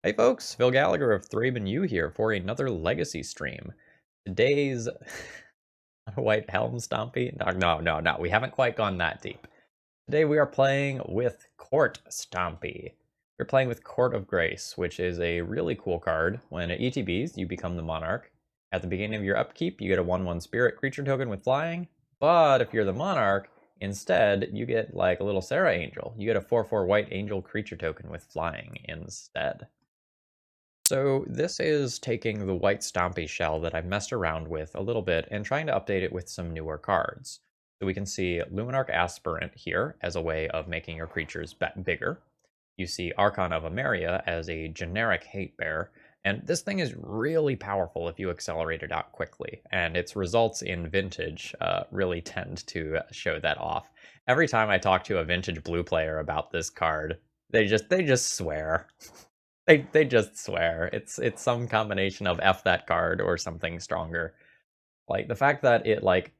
Hey folks, Phil Gallagher of ThrabenU here for another Legacy stream. Today's White Helm Stompy? No, we haven't quite gone that deep. Today we are playing with Court Stompy. We're playing with Court of Grace, which is a really cool card. When it ETBs, you become the Monarch. At the beginning of your upkeep, you get a 1/1 Spirit creature token with flying, but if you're the Monarch, instead, you get like a little Sarah Angel. You get a 4/4 white angel creature token with flying instead. So this is taking the white Stompy shell that I've messed around with a little bit and trying to update it with some newer cards. So we can see Luminarch Aspirant here as a way of making your creatures bigger. You see Archon of Emeria as a generic hate bear, and this thing is really powerful if you accelerate it out quickly, and its results in Vintage really tend to show that off. Every time I talk to a Vintage blue player about this card, they just swear. They just swear. It's some combination of F that card or something stronger. Like the fact that it like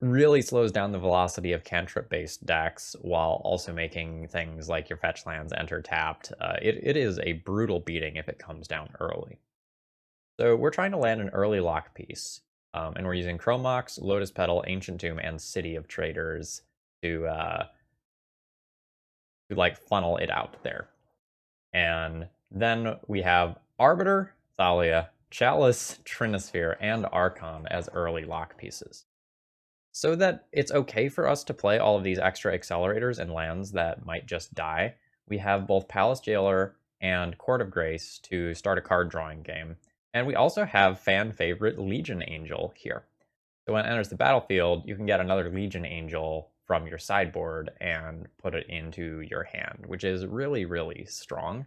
really slows down the velocity of cantrip-based decks while also making things like your fetch lands enter tapped. It is a brutal beating if it comes down early. So we're trying to land an early lock piece, and we're using Chromox, Lotus Petal, Ancient Tomb, and City of Traders to like funnel it out there. And then we have Arbiter, Thalia, Chalice, Trinisphere, and Archon as early lock pieces. So that it's okay for us to play all of these extra accelerators and lands that might just die, we have both Palace Jailer and Court of Grace to start a card drawing game. And we also have fan favorite Legion Angel here. So when it enters the battlefield, you can get another Legion Angel from your sideboard and put it into your hand, which is really, really strong.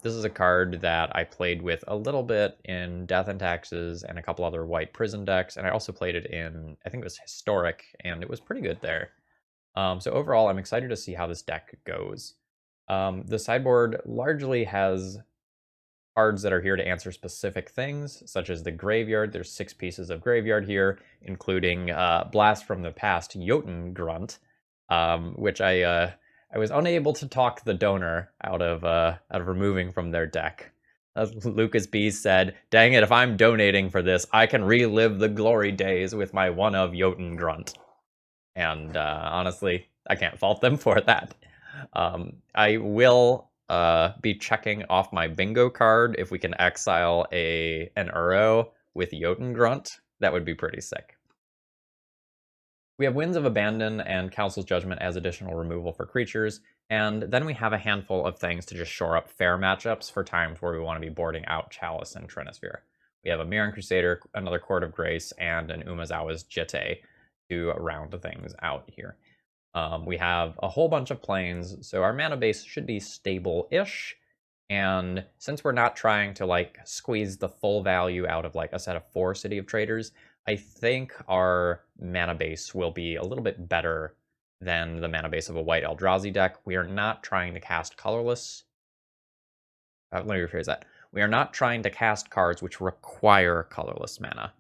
This is a card that I played with a little bit in Death and Taxes and a couple other white prison decks, and I also played it in, I think it was Historic, and it was pretty good there. So overall, I'm excited to see how this deck goes. The sideboard largely has cards that are here to answer specific things, such as the graveyard. There's 6 pieces of graveyard here, including Blast from the Past Jotun Grunt, which I was unable to talk the donor out of removing from their deck. As Lucas B said, "Dang it! If I'm donating for this, I can relive the glory days with my one of Jotun Grunt." And honestly, I can't fault them for that. I will be checking off my bingo card if we can exile an Uro with Jotun Grunt. That would be pretty sick. We have Winds of Abandon and Council's Judgment as additional removal for creatures, and then we have a handful of things to just shore up fair matchups for times where we want to be boarding out Chalice and Trinisphere. We have a Mirran Crusader, another Court of Grace, and an Umezawa's Jitte to round things out here. We have a whole bunch of planes, so our mana base should be stable-ish, and since we're not trying to like squeeze the full value out of like a set of 4 City of Traders, I think our mana base will be a little bit better than the mana base of a white Eldrazi deck. We are not trying to cast colorless. Let me rephrase that. We are not trying to cast cards which require colorless mana.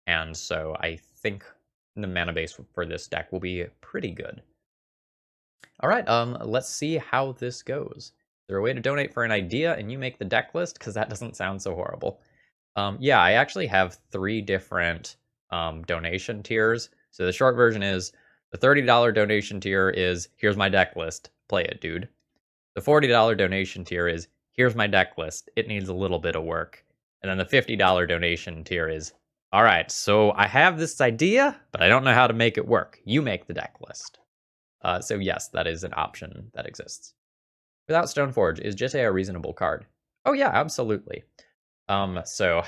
And so I think the mana base for this deck will be pretty good. All right, let's see how this goes. Is there a way to donate for an idea and you make the deck list? Because that doesn't sound so horrible. Yeah, I actually have 3 different donation tiers. So the short version is the $30 donation tier is here's my deck list, play it, dude. The $40 donation tier is here's my deck list, it needs a little bit of work. And then the $50 donation tier is all right, so I have this idea, but I don't know how to make it work. You make the deck list. So yes, that is an option that exists. Without Stoneforge, is Jitte a reasonable card? Oh yeah, absolutely. So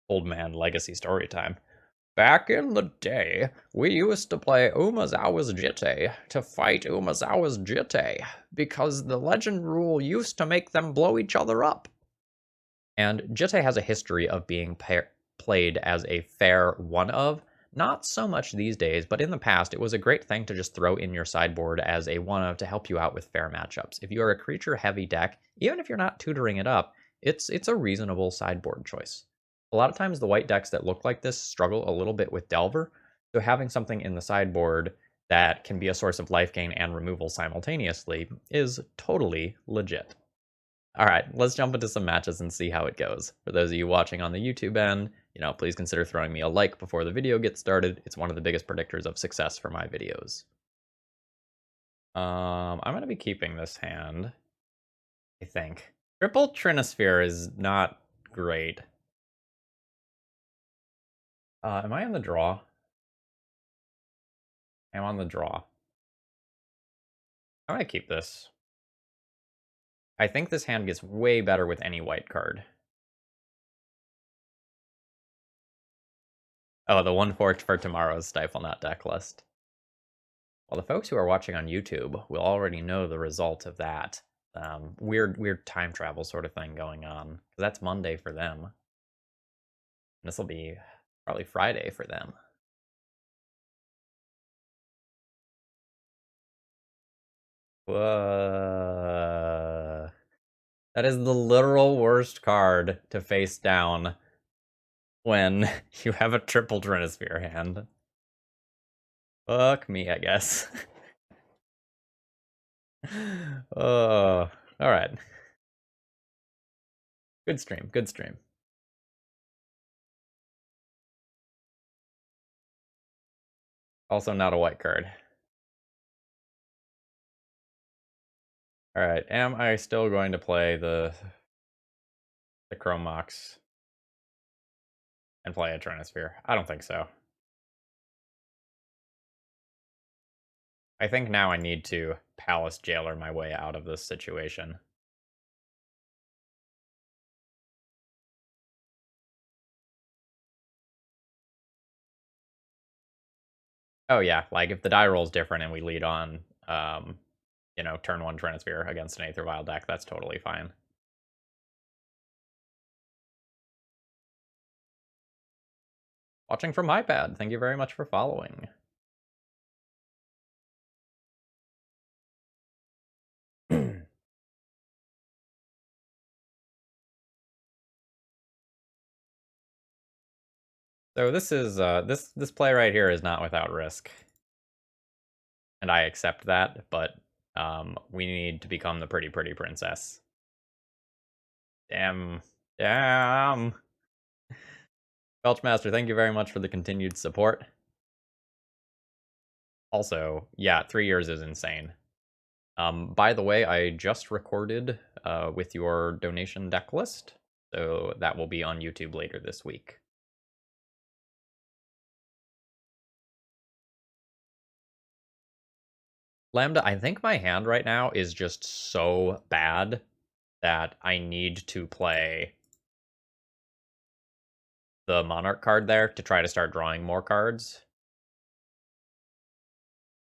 old man legacy story time. Back in the day, we used to play Umezawa's Jitte to fight Umezawa's Jitte because the legend rule used to make them blow each other up. And Jitte has a history of being played as a fair one of. Not so much these days, but in the past, it was a great thing to just throw in your sideboard as a one of to help you out with fair matchups. If you are a creature-heavy deck, even if you're not tutoring it up, it's a reasonable sideboard choice. A lot of times the white decks that look like this struggle a little bit with Delver, so having something in the sideboard that can be a source of life gain and removal simultaneously is totally legit. All right, let's jump into some matches and see how it goes. For those of you watching on the YouTube end, please consider throwing me a like before the video gets started. It's one of the biggest predictors of success for my videos. I'm going to be keeping this hand, I think. Triple Trinisphere is not great. Am I on the draw? I'm on the draw. I'm going to keep this. I think this hand gets way better with any white card. Oh, the one for tomorrow's Stifle Not deck list. Well, the folks who are watching on YouTube will already know the result of that weird time travel sort of thing going on. Because that's Monday for them. This will be probably Friday for them. Whoa. That is the literal worst card to face down when you have a triple Trinisphere hand. Fuck me, I guess. Oh, alright. Good stream, good stream. Also not a white card. Alright, am I still going to play the Chrome Mox and play a Trinisphere? I don't think so. I think now I need to Palace Jailer my way out of this situation. Oh yeah, like if the die roll's different and we lead on, turn 1 Trinisphere against an Aether Vial deck, that's totally fine. Watching from iPad, thank you very much for following. So this is this play right here is not without risk, and I accept that. But we need to become the pretty princess. Damn, damn. Belchmaster, thank you very much for the continued support. Also, yeah, 3 years is insane. By the way, I just recorded with your donation deck list, so that will be on YouTube later this week. Lambda, I think my hand right now is just so bad that I need to play the Monarch card there to try to start drawing more cards.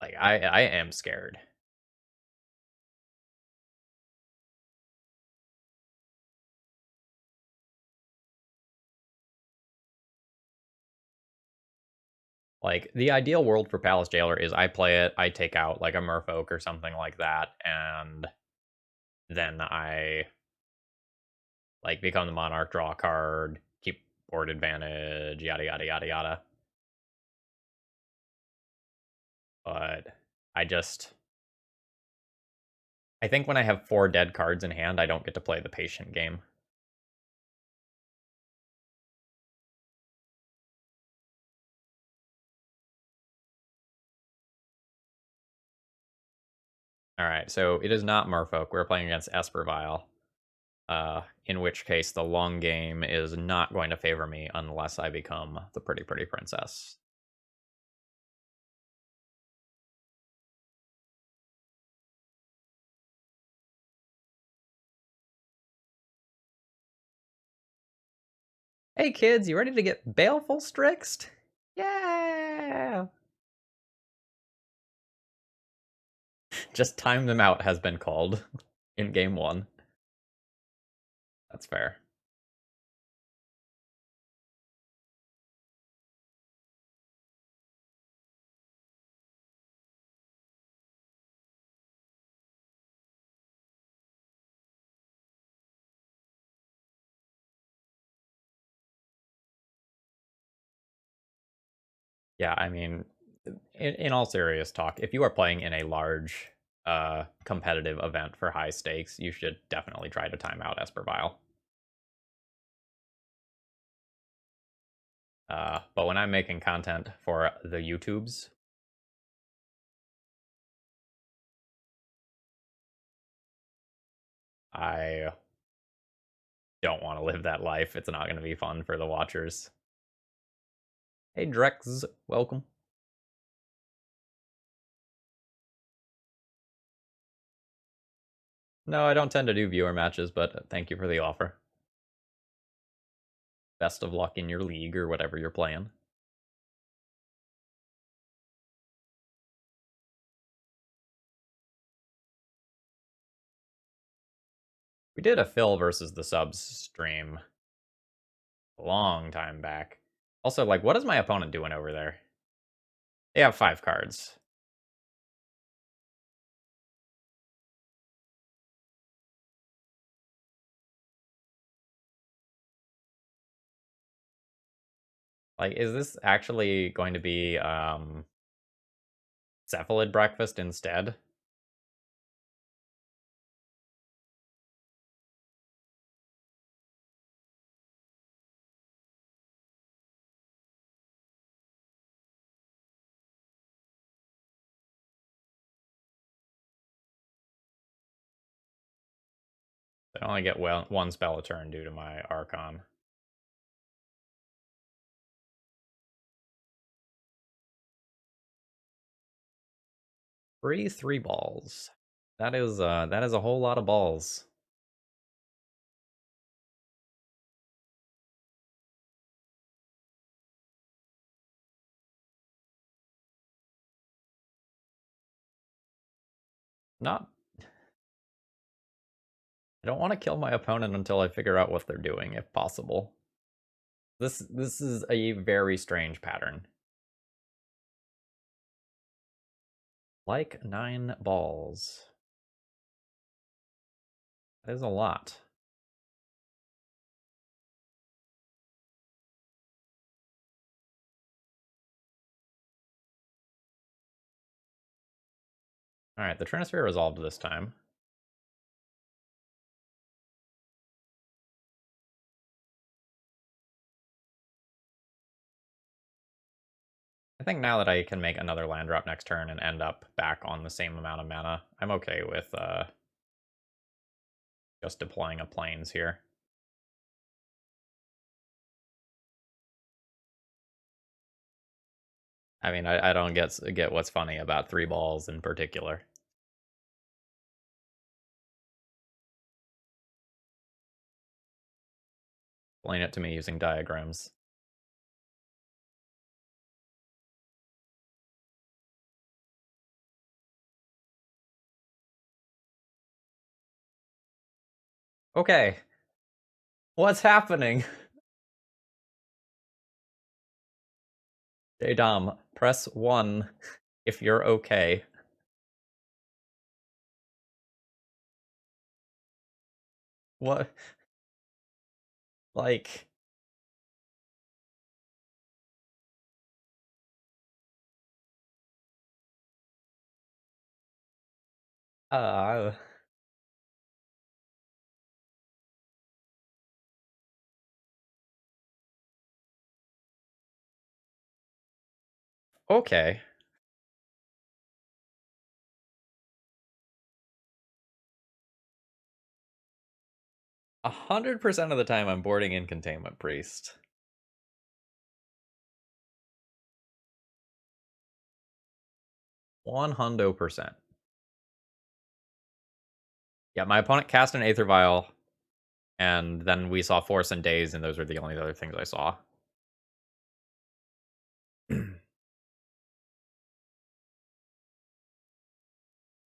Like, I am scared. Like, the ideal world for Palace Jailer is I play it, I take out, like, a Merfolk or something like that, and then I, like, become the Monarch, draw a card, keep board advantage, yada, yada, yada, yada. But I think when I have 4 dead cards in hand, I don't get to play the patient game. Alright, so it is not Merfolk. We're playing against Esper Vial. In which case the long game is not going to favor me unless I become the pretty princess. Hey kids, you ready to get baleful Strixed? Yeah! Just time them out has been called in game 1. That's fair. Yeah, I mean, in all serious talk, if you are playing in a large competitive event for high stakes, you should definitely try to time out Espervile. But when I'm making content for the YouTubes, I don't want to live that life. It's not going to be fun for the watchers. Hey Drex, welcome. No, I don't tend to do viewer matches, but thank you for the offer. Best of luck in your league or whatever you're playing. We did a Phil versus the subs stream a long time back. Also, like, what is my opponent doing over there? They have 5 cards. Like, is this actually going to be cephalid breakfast instead? I only get one spell a turn due to my Archon. Free 3 balls. That is a whole lot of balls. Not. I don't want to kill my opponent until I figure out what they're doing, if possible. This is a very strange pattern. Like 9 balls. That is a lot. Alright, the Trinisphere resolved this time. I think now that I can make another land drop next turn and end up back on the same amount of mana, I'm okay with just deploying a Plains here. I mean, I don't get what's funny about 3 balls in particular. Explain it to me using diagrams. Okay. What's happening? J-Dom, press 1 if you're okay. What? Like... Uh... Okay. A 100% of the time I'm boarding in Containment Priest. 100%. Yeah, my opponent cast an Aether Vial, and then we saw Force and Daze, and those were the only other things I saw.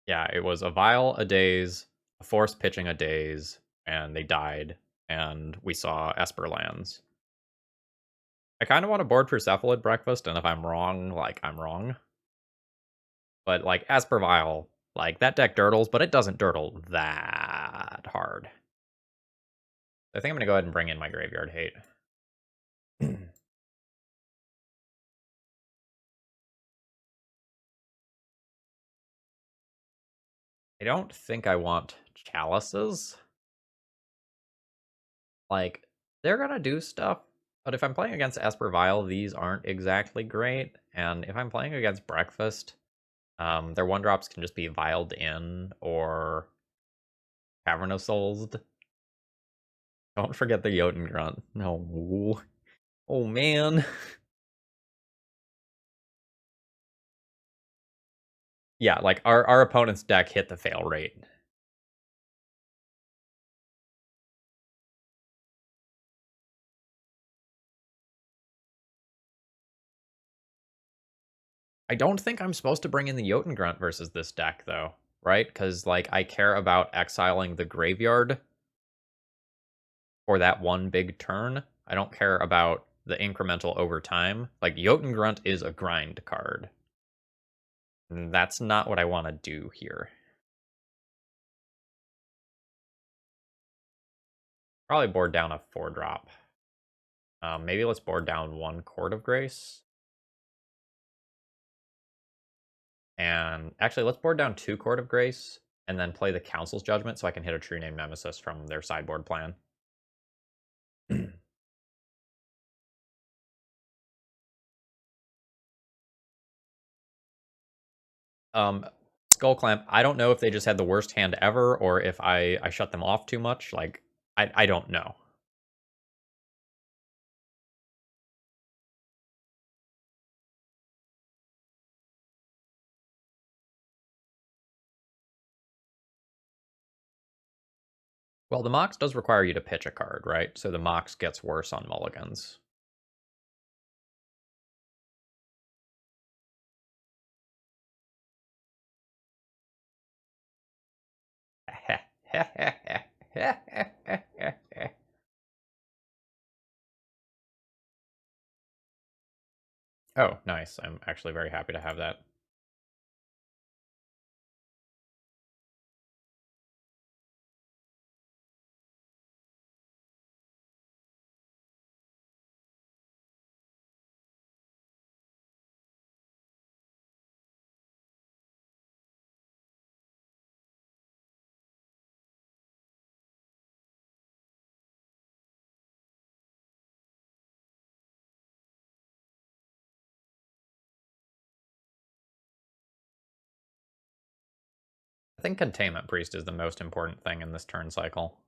Yeah, it was a Vial, a Daze, a Force pitching a Daze, and they died, and we saw Esper lands. I kind of want to board for Cephalid Breakfast, and if I'm wrong, like, I'm wrong. But, like, Esper Vial, like, that deck dirtles, but it doesn't dirtle that hard. I think I'm going to go ahead and bring in my Graveyard Hate. I don't think I want chalices. Like, they're gonna do stuff, but if I'm playing against Esper Vile, these aren't exactly great. And if I'm playing against Breakfast, their 1-drops can just be Viled in or Cavern of Souls. Don't forget the Jotun Grunt. No. Oh, man. Yeah, like, our opponent's deck hit the fail rate. I don't think I'm supposed to bring in the Jotun Grunt versus this deck, though, right? Because, like, I care about exiling the graveyard for that one big turn. I don't care about the incremental over time. Like, Jotun Grunt is a grind card. And that's not what I want to do here. Probably board down a 4-drop. Maybe let's board down 1 Chord of Grace. And actually, let's board down 2 Chord of Grace, and then play the Council's Judgment so I can hit a True Name Nemesis from their sideboard plan. Skull Clamp, I don't know if they just had the worst hand ever, or if I shut them off too much. Like, I don't know. Well, the Mox does require you to pitch a card, right? So the Mox gets worse on mulligans. Oh, nice. I'm actually very happy to have that. I think Containment Priest is the most important thing in this turn cycle.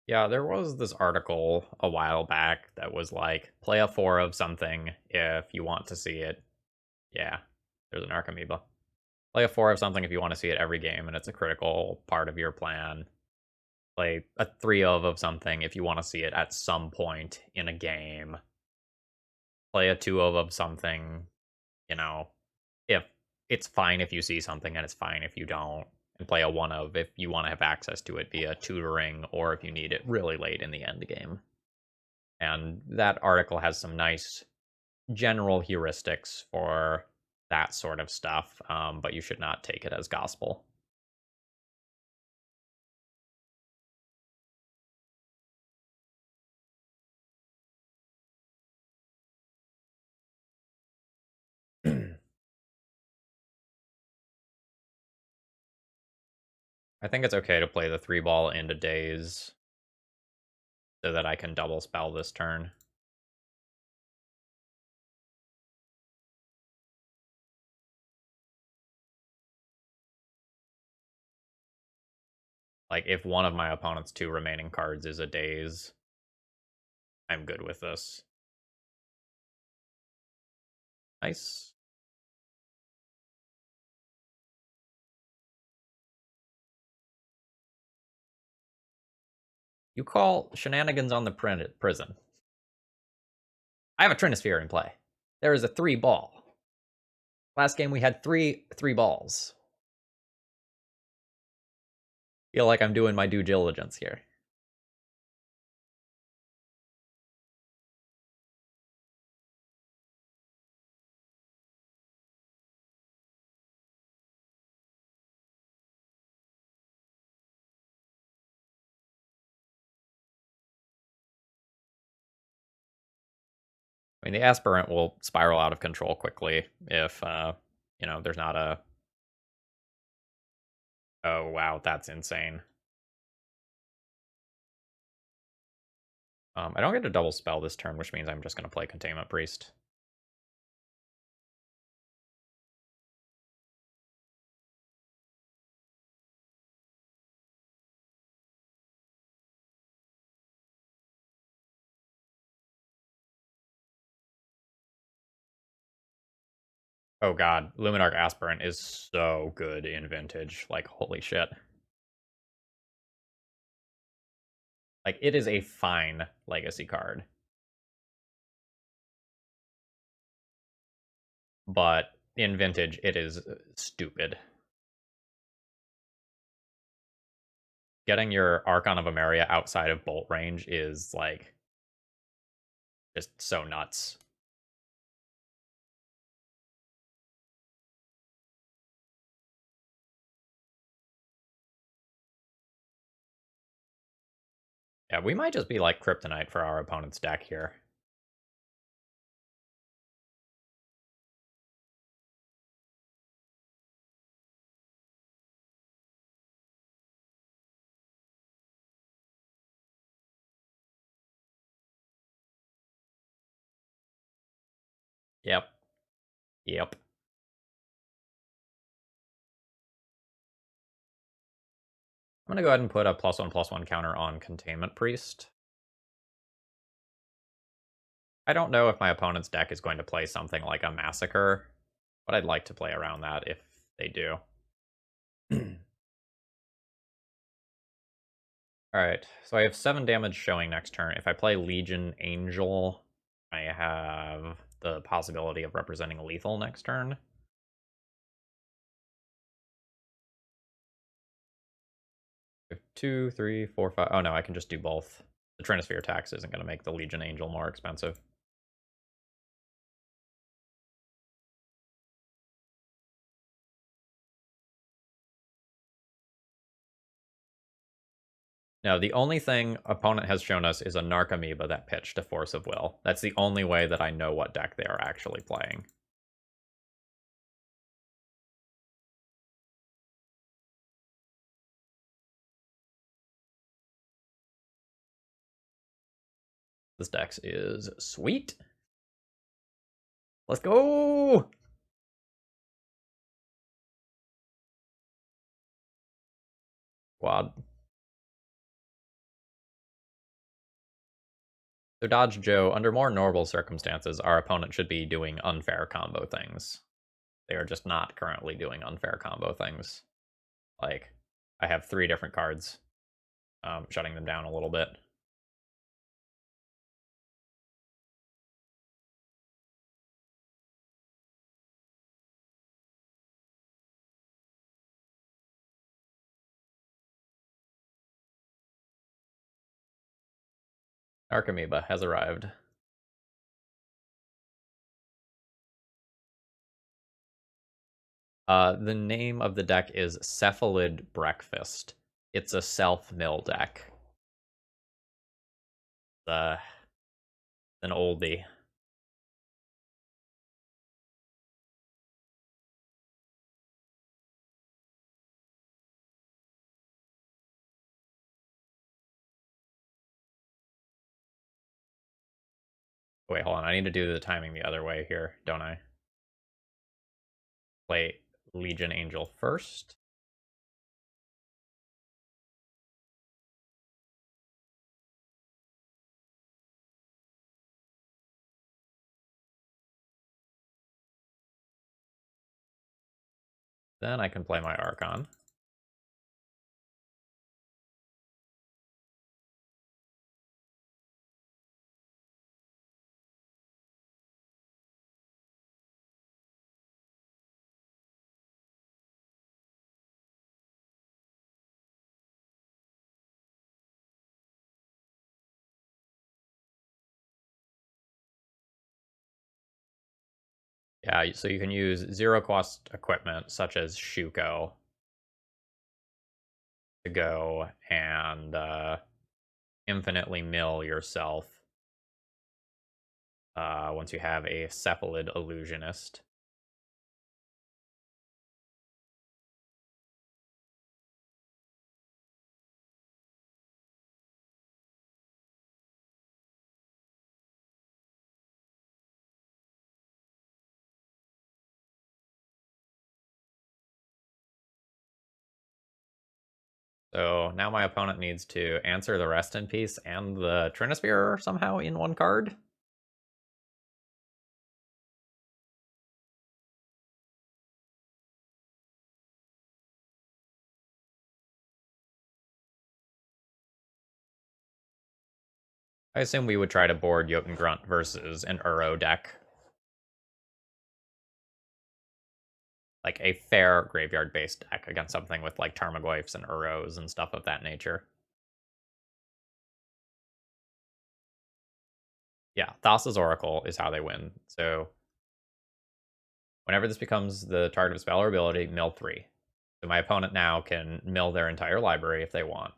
Yeah, there was this article a while back that was like, play a 4 of something if you want to see it. Yeah, there's an Archamoeba. Play a 4 of something if you want to see it every game, and it's a critical part of your plan. Play a 3 of something if you want to see it at some point in a game. Play a 2 of something, you know, if it's fine if you see something and it's fine if you don't. And play a 1 of if you want to have access to it via tutoring or if you need it really late in the end game. And that article has some nice general heuristics for that sort of stuff, but you should not take it as gospel. I think it's okay to play the 3-ball into Daze so that I can double spell this turn. Like, if one of my opponent's 2 remaining cards is a Daze, I'm good with this. Nice. You call shenanigans on the prison. I have a Trinisphere in play. There is a 3-ball. Last game we had three balls. Feel like I'm doing my due diligence here. I mean, the aspirant will spiral out of control quickly if, there's not a... Oh, wow, that's insane. I don't get to double spell this turn, which means I'm just going to play Containment Priest. Oh god, Luminarch Aspirant is so good in Vintage. Like, holy shit. Like, it is a fine Legacy card. But in Vintage, it is stupid. Getting your Archon of Emeria outside of bolt range is, like, just so nuts. Yeah, we might just be like Kryptonite for our opponent's deck here. Yep. Yep. I'm going to go ahead and put a +1/+1 counter on Containment Priest. I don't know if my opponent's deck is going to play something like a Massacre, but I'd like to play around that if they do. Alright, so I have 7 damage showing next turn. If I play Legion Angel, I have the possibility of representing lethal next turn. I have 2, 3, 4, 5. Oh no, I can just do both. The Trinisphere tax isn't going to make the Legion Angel more expensive. No, the only thing opponent has shown us is a Narcomoeba that pitched a Force of Will. That's the only way that I know what deck they are actually playing. This deck is sweet. Let's go! Quad. So Dodge Joe, under more normal circumstances, our opponent should be doing unfair combo things. They are just not currently doing unfair combo things. Like, I have 3 different cards, shutting them down a little bit. Archamoeba has arrived. The name of the deck is Cephalid Breakfast. It's a self-mill deck. An oldie. Wait, hold on. I need to do the timing the other way here, don't I? Play Legion Angel first. Then I can play my Archon. Yeah, so you can use zero-cost equipment, such as Shuko, to go and infinitely mill yourself once you have a cephalid illusionist. So now my opponent needs to answer the Rest in Peace and the Trinisphere somehow in one card. I assume we would try to board Jotun Grunt versus an Uro deck. Like a fair graveyard-based deck against something with like Tarmogoyfs and Uros and stuff of that nature. Yeah, Thassa's Oracle is how they win. So whenever this becomes the target of a spell or ability, mill 3. So my opponent now can mill their entire library if they want.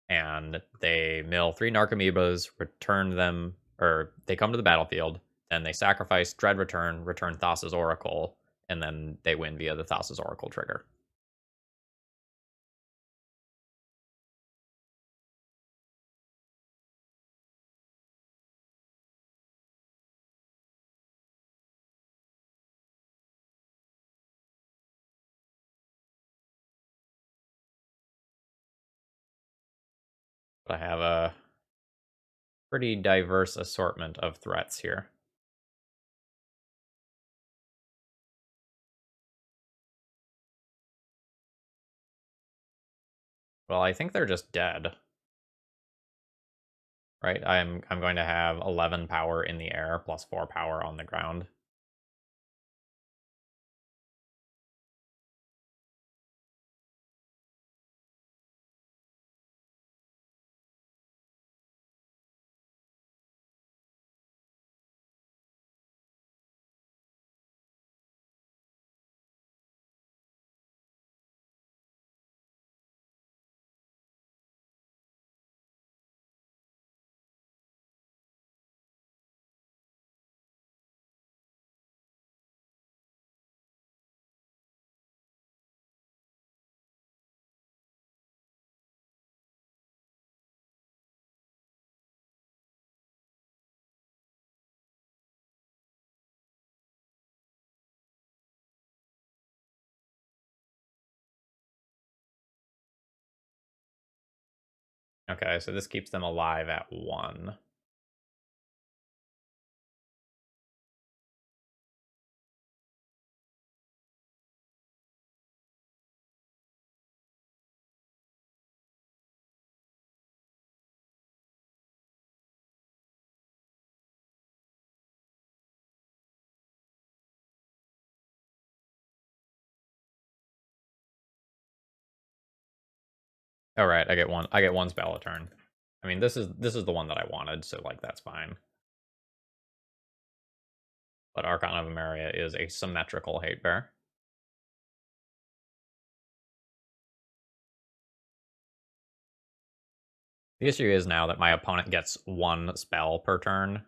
And they mill 3 Narcomoebas, return them, or they come to the battlefield, then they sacrifice Dread return Thassa's Oracle, and then they win via the Thassa's Oracle trigger. But I have a pretty diverse assortment of threats here. Well, I think they're just dead. Right? I'm going to have 11 power in the air plus 4 power on the ground. Okay, so this keeps them alive at 1. All right, I get one. I get one spell a turn. I mean, this is the one that I wanted, so like that's fine. But Archon of Emeria is a symmetrical hate bear. The issue is now that my opponent gets 1 spell per turn,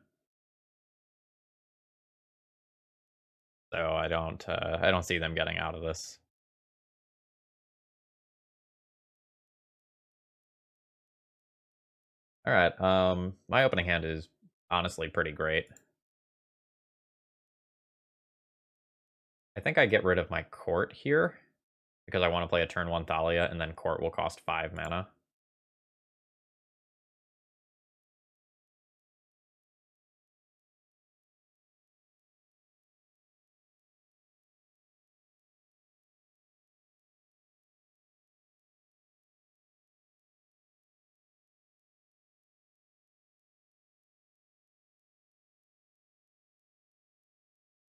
so I don't see them getting out of this. All right, my opening hand is honestly pretty great. I think I get rid of my court here because I want to play a turn 1 Thalia, and then court will cost 5 mana.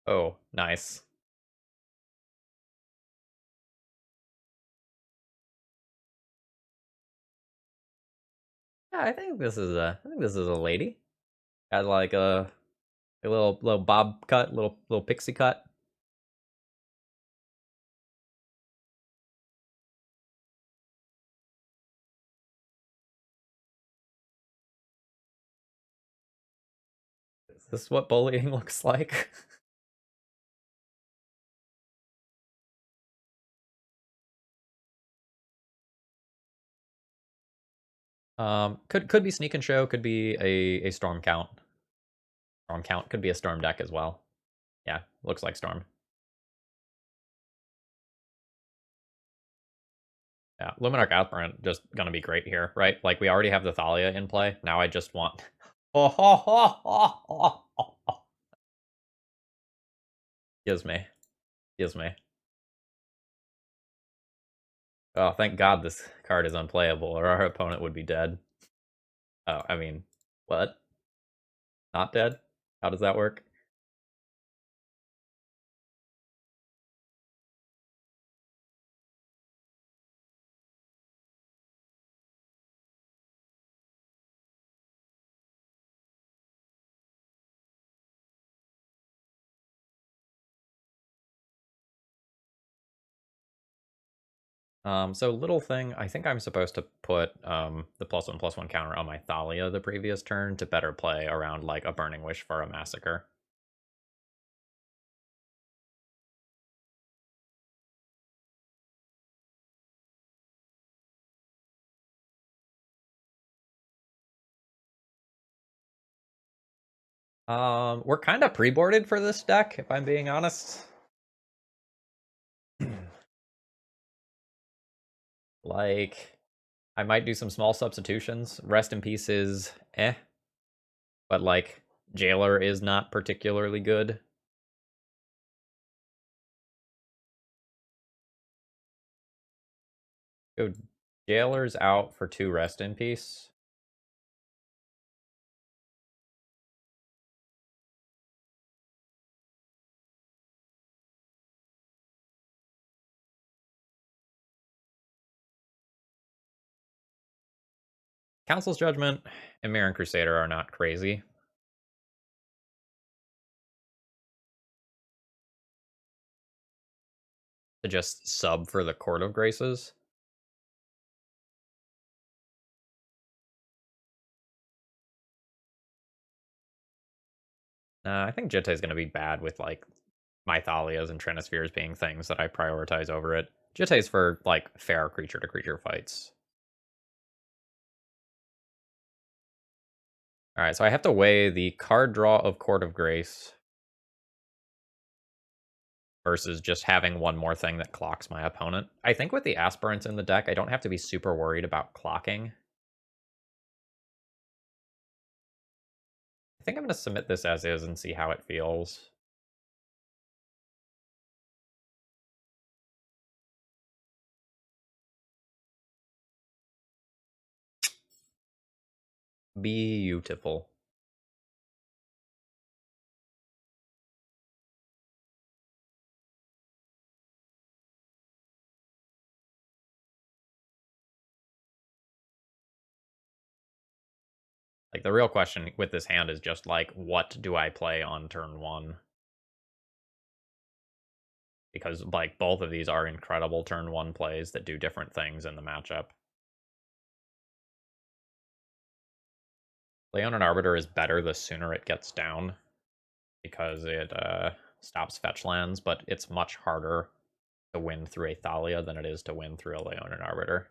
Oh, nice. Yeah, I think this is a lady. Has like a A little bob cut, little pixie cut. Is this what bullying looks like? Could be Sneak and Show, could be a Storm Count. Storm Count could be a Storm deck as well. Yeah, looks like Storm. Yeah, Luminarch Aspirant just gonna be great here, right? Like, we already have the Thalia in play. Now I just want... Gives me. Gives me. Oh, thank God this card is unplayable, or our opponent would be dead. Oh, I mean, what? Not dead? How does that work? So little thing, I think I'm supposed to put the +1/+1 counter on my Thalia the previous turn to better play around like a Burning Wish for a Massacre. We're kind of pre-boarded for this deck, if I'm being honest. Like, I might do some small substitutions. Rest in Peace is but like, Jailer is not particularly good. Go Jailer's out for 2 Rest in Peace. Council's Judgment and Mirren Crusader are not crazy. To just sub for the Court of Graces. I think Jitte is going to be bad with like my Thalias and Trinispheres being things that I prioritize over it. Jitte's for like fair creature to creature fights. All right, so I have to weigh the card draw of Court of Grace versus just having one more thing that clocks my opponent. I think with the Aspirants in the deck, I don't have to be super worried about clocking. I think I'm going to submit this as is and see how it feels. Beautiful. Like, the real question with this hand is just, like, what do I play on turn 1? Because, like, both of these are incredible turn 1 plays that do different things in the matchup. Leonin Arbiter is better the sooner it gets down, because it stops fetch lands, but it's much harder to win through a Thalia than it is to win through a Leonin Arbiter.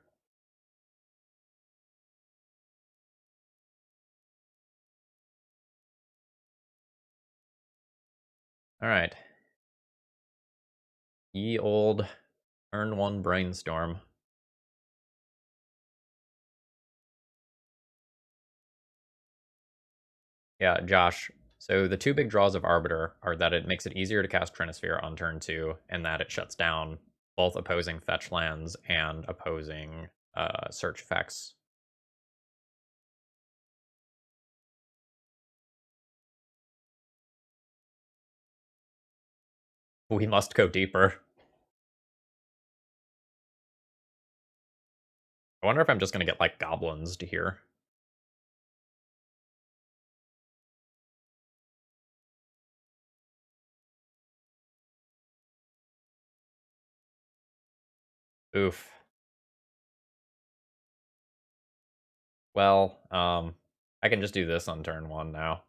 Alright. Ye old turn 1 brainstorm. Yeah, Josh. So the 2 big draws of Arbiter are that it makes it easier to cast Trinisphere on turn 2, and that it shuts down both opposing fetch lands and opposing search effects. We must go deeper. I wonder if I'm just going to get, like, goblins to here. Oof. Well, I can just do this on turn 1 now.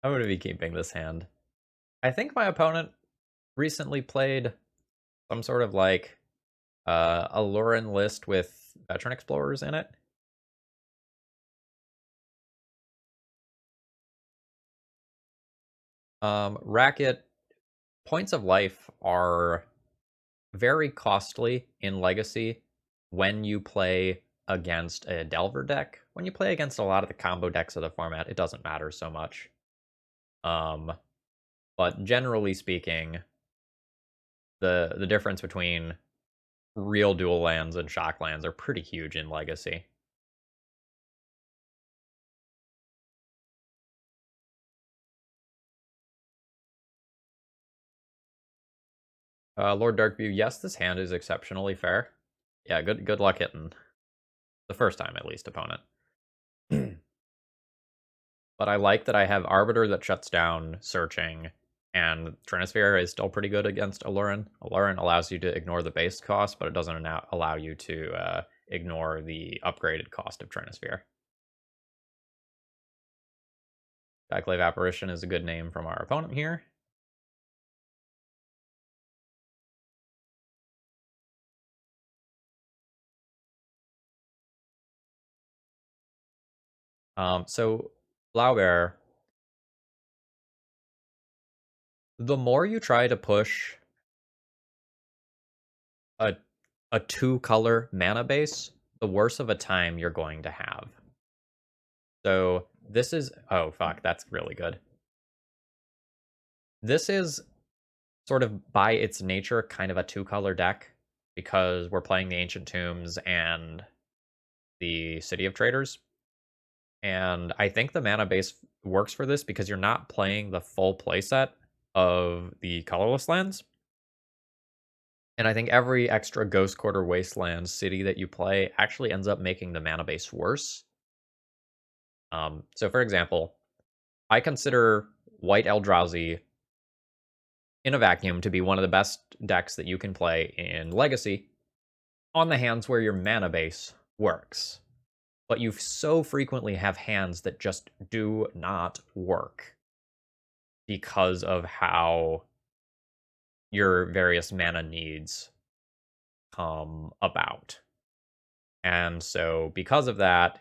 I'm going to be keeping this hand. I think my opponent recently played some sort of like a Lurin list with veteran explorers in it. Racket points of life are very costly in Legacy when you play against a Delver deck. When you play against a lot of the combo decks of the format, it doesn't matter so much. But generally speaking, the difference between real dual lands and shock lands are pretty huge in Legacy. Lord Darkview, yes, this hand is exceptionally fair. Yeah, good luck hitting the first time at least, opponent. But I like that I have Arbiter that shuts down searching, and Trinisphere is still pretty good against Alurin. Alurin allows you to ignore the base cost, but it doesn't allow you to ignore the upgraded cost of Trinisphere. Skyclave Apparition is a good name from our opponent here. So Blaubear, the more you try to push a 2-color mana base, the worse of a time you're going to have. So this is, oh fuck, that's really good. This is sort of by its nature kind of a 2-color deck because we're playing the Ancient Tombs and the City of Traders. And I think the mana base works for this because you're not playing the full playset of the colorless lands. And I think every extra Ghost Quarter Wasteland city that you play actually ends up making the mana base worse. So for example, I consider White Eldrazi in a vacuum to be one of the best decks that you can play in Legacy on the hands where your mana base works. But you so frequently have hands that just do not work because of how your various mana needs come about. And so because of that,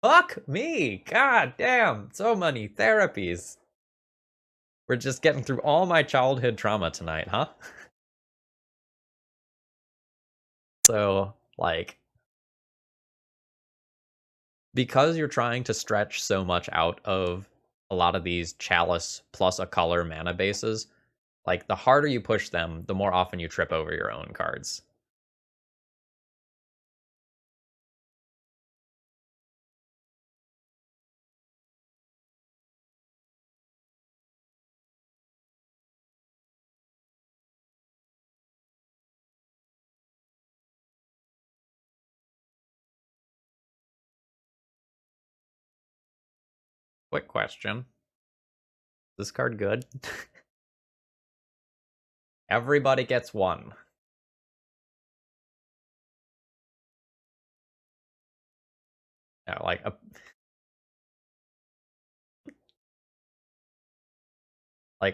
fuck me! God damn, so many therapies. We're just getting through all my childhood trauma tonight, huh? So, like, because you're trying to stretch so much out of a lot of these chalice plus a color mana bases, like, the harder you push them, the more often you trip over your own cards. Quick question. Is this card good? Everybody gets one. Yeah, like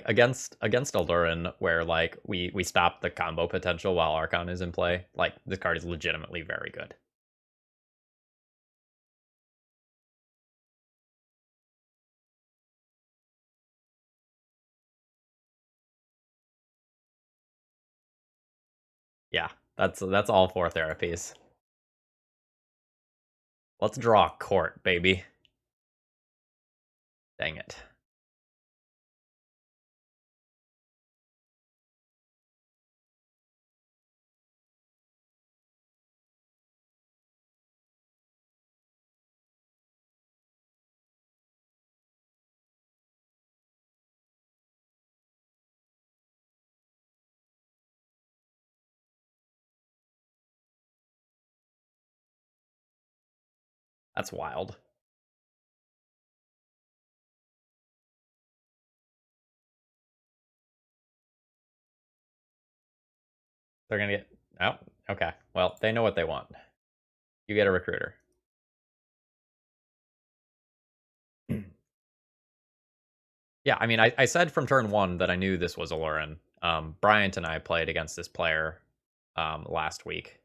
against Aldurin, where like we stop the combo potential while Archon is in play, like this card is legitimately very good. Yeah, that's all 4 therapies. Let's draw court, baby. Dang it. That's wild. They're gonna get... Oh, okay. Well, they know what they want. You get a recruiter. Yeah, I mean, I said from turn 1 that I knew this was Alurin. Bryant and I played against this player last week.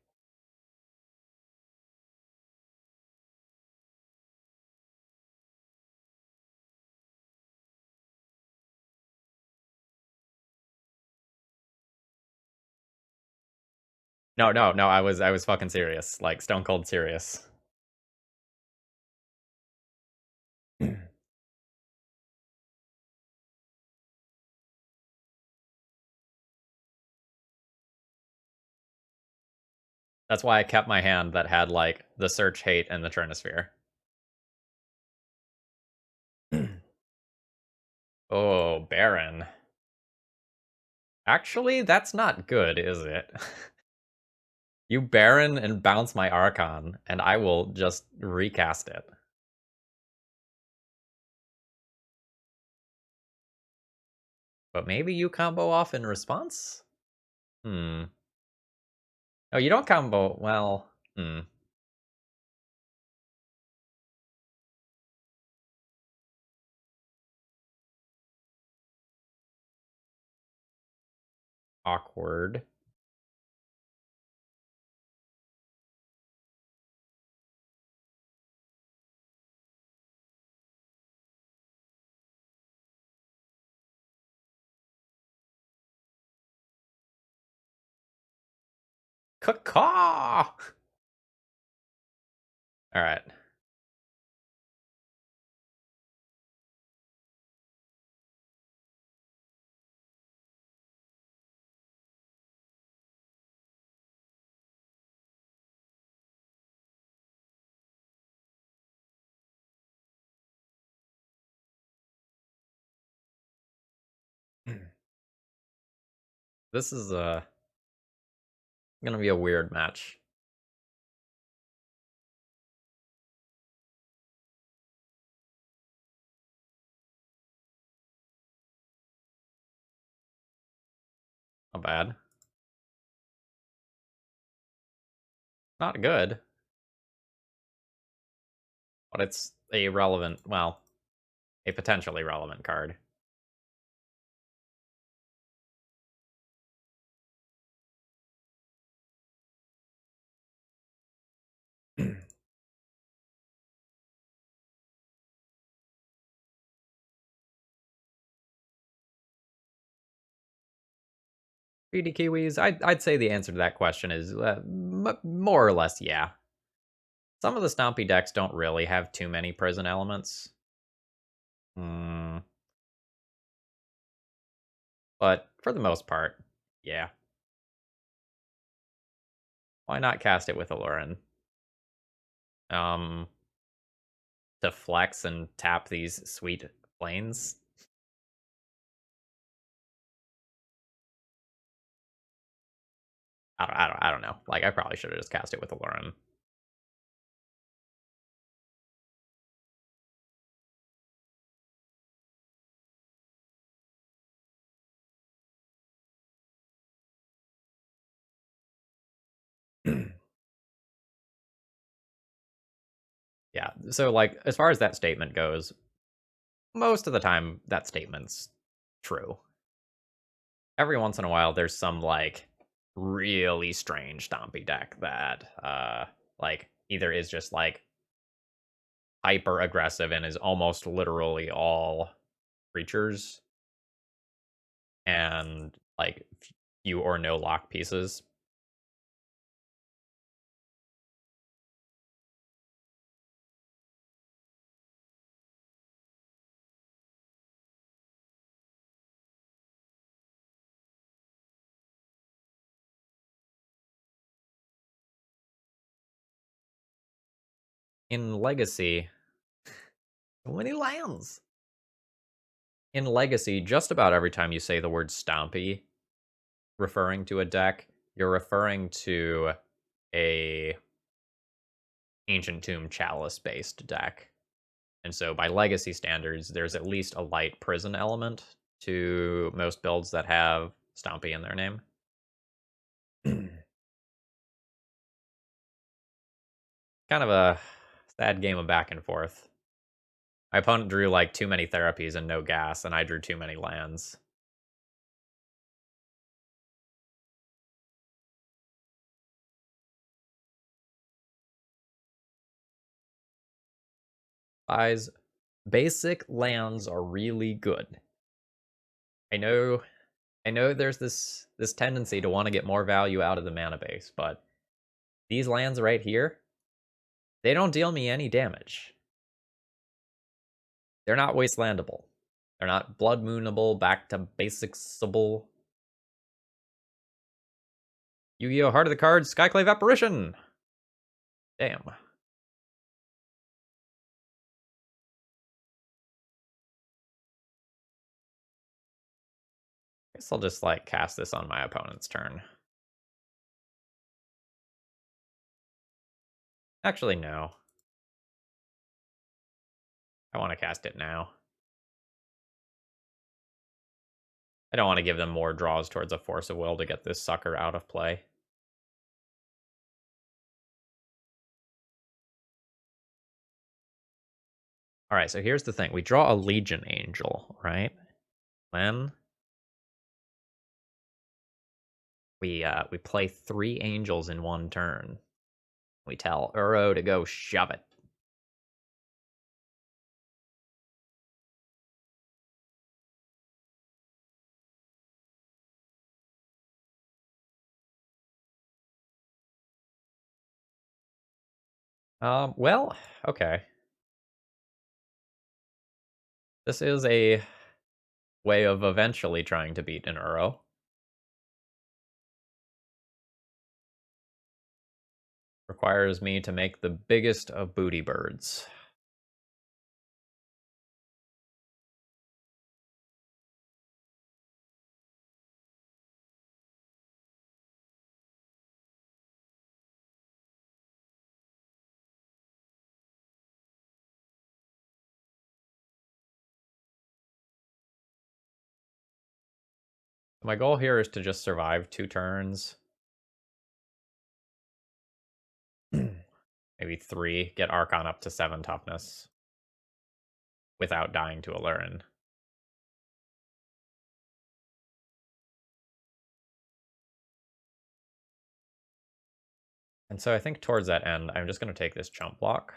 No, I was fucking serious. Like, stone cold serious. That's why I kept my hand that had, like, the Search Hate and the Trinisphere. Oh, Baron. Actually, that's not good, is it? You Baron and bounce my Archon, and I will just recast it. But maybe you combo off in response? Hmm. Oh, you don't combo... Well, Awkward. Caw! Alright. This is gonna be a weird match. Not bad. Not good. But it's a relevant... Well, a potentially relevant card. Greedy Kiwis? I'd say the answer to that question is more or less yeah. Some of the Stompy decks don't really have too many prison elements. But for the most part, yeah. Why not cast it with Alurin? To flex and tap these sweet planes? I don't know. Like, I probably should have just cast it with Alurin. Yeah, so, like, as far as that statement goes, most of the time, that statement's true. Every once in a while, there's some, like, really strange Stompy deck that, like, either is just, like, hyper aggressive and is almost literally all creatures and, like, few or no lock pieces. In Legacy, so many lands. In Legacy, just about every time you say the word Stompy, referring to a deck, you're referring to a Ancient Tomb Chalice-based deck. And so by Legacy standards, there's at least a light prison element to most builds that have Stompy in their name. Kind of a sad game of back and forth. My opponent drew like too many therapies and no gas, and I drew too many lands. Guys, basic lands are really good. I know there's this tendency to want to get more value out of the mana base, but these lands right here, they don't deal me any damage. They're not wastelandable. They're not blood moonable, back to basicsable. Yu-Gi-Oh! Heart of the Cards, Skyclave Apparition! Damn. Guess I'll just, like, cast this on my opponent's turn. Actually, no. I want to cast it now. I don't want to give them more draws towards a Force of Will to get this sucker out of play. Alright, so here's the thing. We draw a Legion Angel, right? Then we play 3 angels in one turn. We tell Uro to go shove it. Well, okay. This is a way of eventually trying to beat an Uro. Requires me to make the biggest of booty birds. My goal here is to just survive 2 turns. Maybe 3, get Archon up to 7 toughness. Without dying to a Lurin. And so I think towards that end, I'm just going to take this chump block.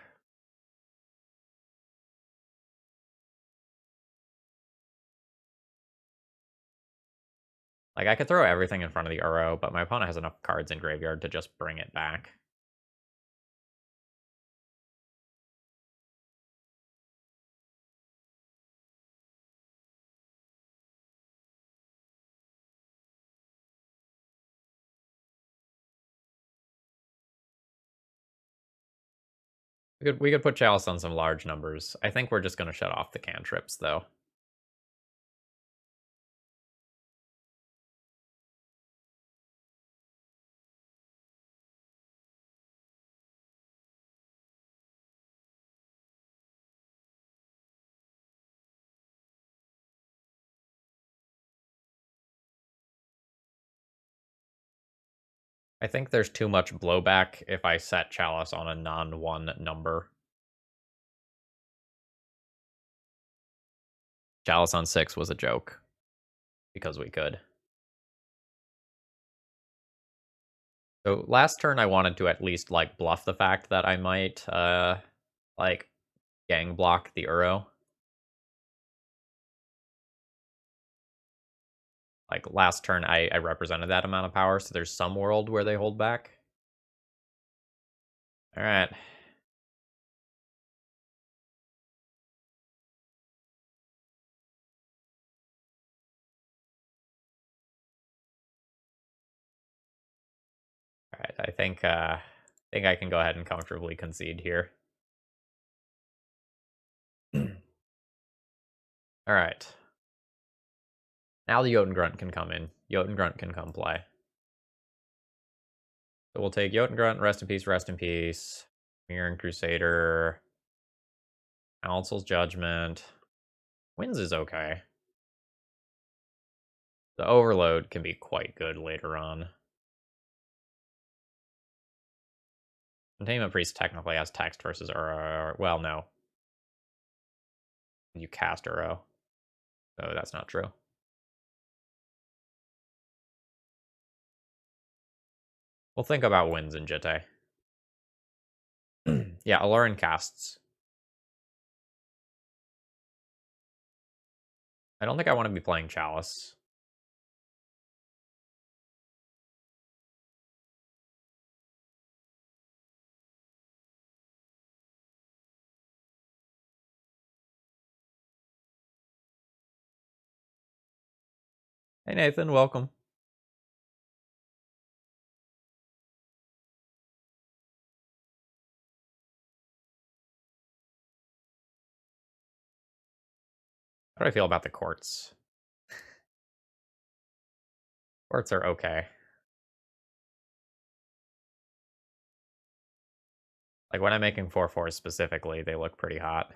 Like, I could throw everything in front of the Uro, but my opponent has enough cards in graveyard to just bring it back. We could put Chalice on some large numbers. I think we're just going to shut off the cantrips, though. I think there's too much blowback if I set Chalice on a non-1 number. Chalice on 6 was a joke. Because we could. So last turn I wanted to at least, like, bluff the fact that I might, like, gang block the Uro. Like, last turn I represented that amount of power, so there's some world where they hold back. Alright. Alright, I think I can go ahead and comfortably concede here. Alright. Now the Jotun Grunt can come in. Jotun Grunt can come play. So we'll take Jotun Grunt, rest in peace, rest in peace. Mirren Crusader. Council's Judgment. Winds is okay. The Overload can be quite good later on. Containment Priest technically has text versus Uro. Well, no. You cast Uro. So that's not true. We'll think about wins in Jitte. Yeah, Alurin casts. I don't think I want to be playing Chalice. Hey Nathan, welcome. How do I feel about the courts? Courts are okay. Like when I'm making 4/4s specifically, they look pretty hot.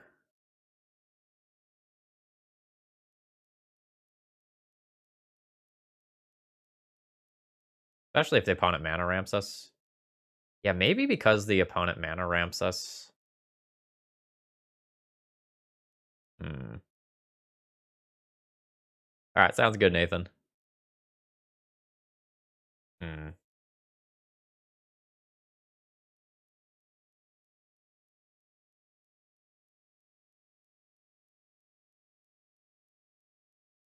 Especially if the opponent mana ramps us. Yeah, maybe because the opponent mana ramps us. Alright, sounds good, Nathan.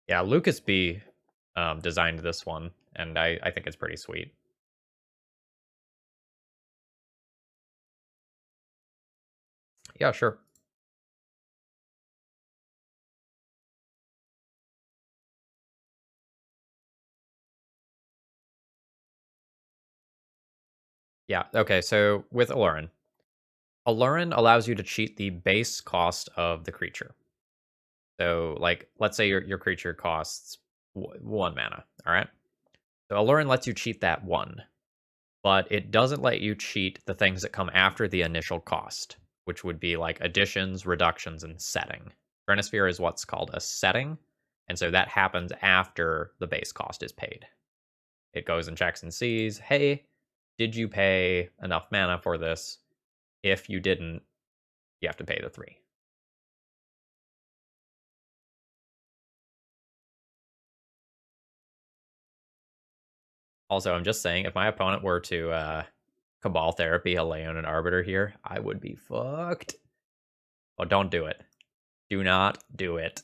Yeah, Lucas B designed this one, and I think it's pretty sweet. Yeah, sure. Yeah, okay, so with Alurin. Alurin allows you to cheat the base cost of the creature. So, like, let's say your creature costs 1 mana, alright? So Alurin lets you cheat that 1, but it doesn't let you cheat the things that come after the initial cost, which would be like additions, reductions, and setting. Trinisphere is what's called a setting, and so that happens after the base cost is paid. It goes and checks and sees, hey, did you pay enough mana for this? If you didn't, you have to pay the 3. Also, I'm just saying, if my opponent were to Cabal Therapy a Leonin Arbiter here, I would be fucked. Oh, don't do it. Do not do it.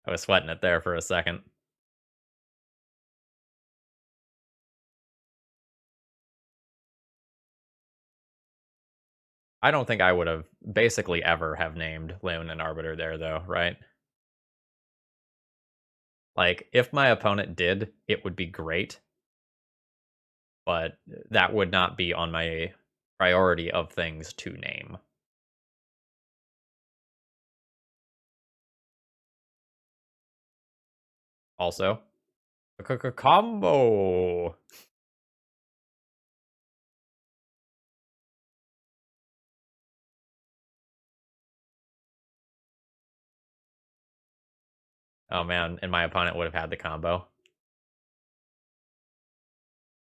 I was sweating it there for a second. I don't think I would have basically ever have named Leonin Arbiter there, though, right? Like, if my opponent did, it would be great, but that would not be on my priority of things to name. Also, combo. Oh man, and my opponent would have had the combo.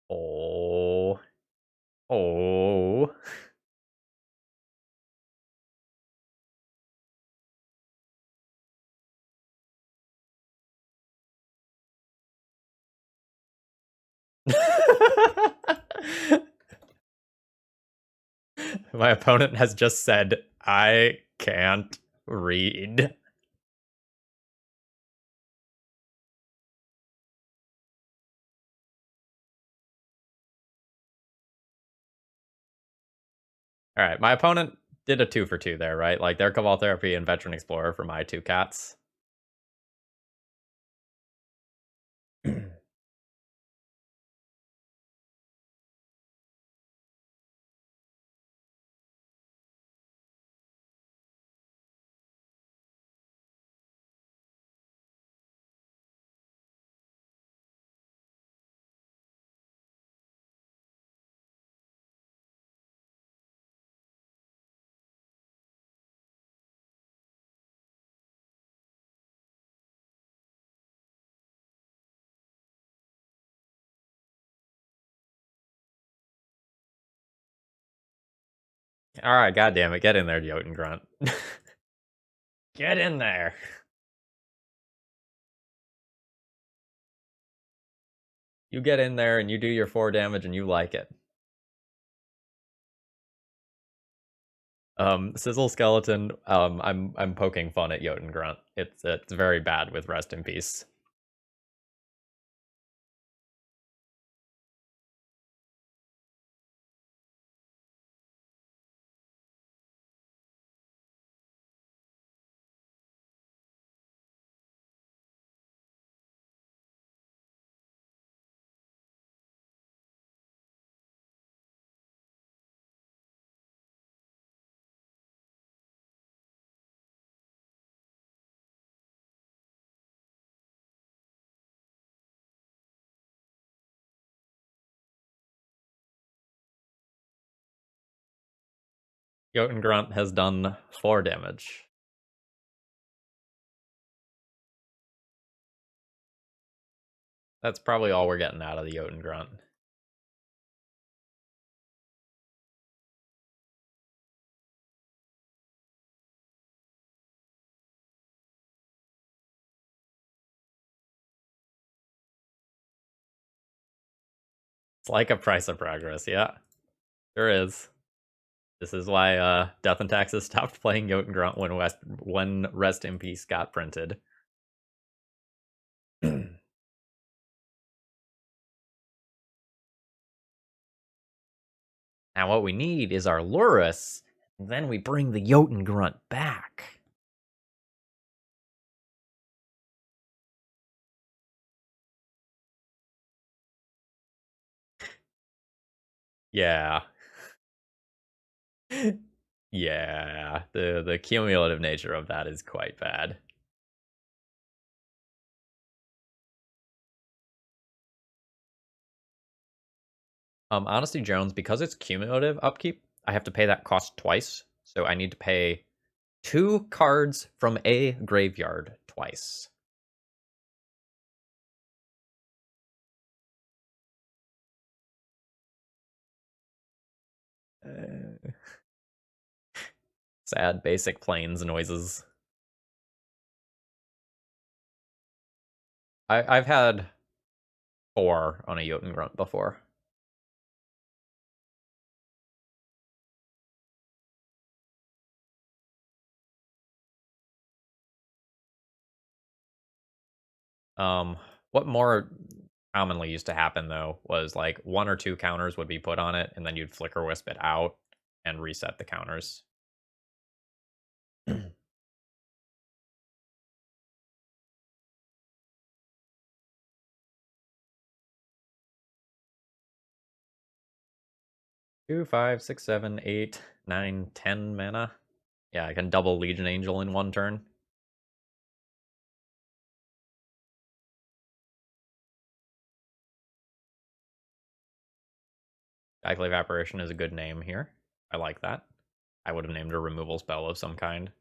Oh. Oh. My opponent has just said, I can't read. All right, my opponent did a 2 for 2 there, right? Like, their Cabal Therapy and Veteran Explorer for my 2 cats. Alright, goddammit, get in there, Jotun Grunt. Get in there! You get in there and you do your 4 damage and you like it. Sizzle Skeleton, I'm poking fun at Jotun Grunt. It's very bad with Rest in Peace. Jotun Grunt has done 4 damage. That's probably all we're getting out of the Jotun Grunt. It's like a price of progress, yeah. Sure is. This is why Death and Taxes stopped playing Jotun Grunt when Rest in Peace got printed. Now what we need is our Lurus, and then we bring the Jotun Grunt back. Yeah. Yeah, the cumulative nature of that is quite bad. Honesty Jones, because it's cumulative upkeep, I have to pay that cost twice. So I need to pay 2 cards from a graveyard twice. Sad basic plains noises. I've had 4 on a Jotun Grunt before. What more commonly used to happen though was like 1 or 2 counters would be put on it, and then you'd flicker wisp it out and reset the counters. Two, 5, 6, 7, 8, 9, 10 mana. Yeah, I can double Legion Angel in 1 turn. Skyclave Apparition is a good name here. I like that. I would have named a removal spell of some kind.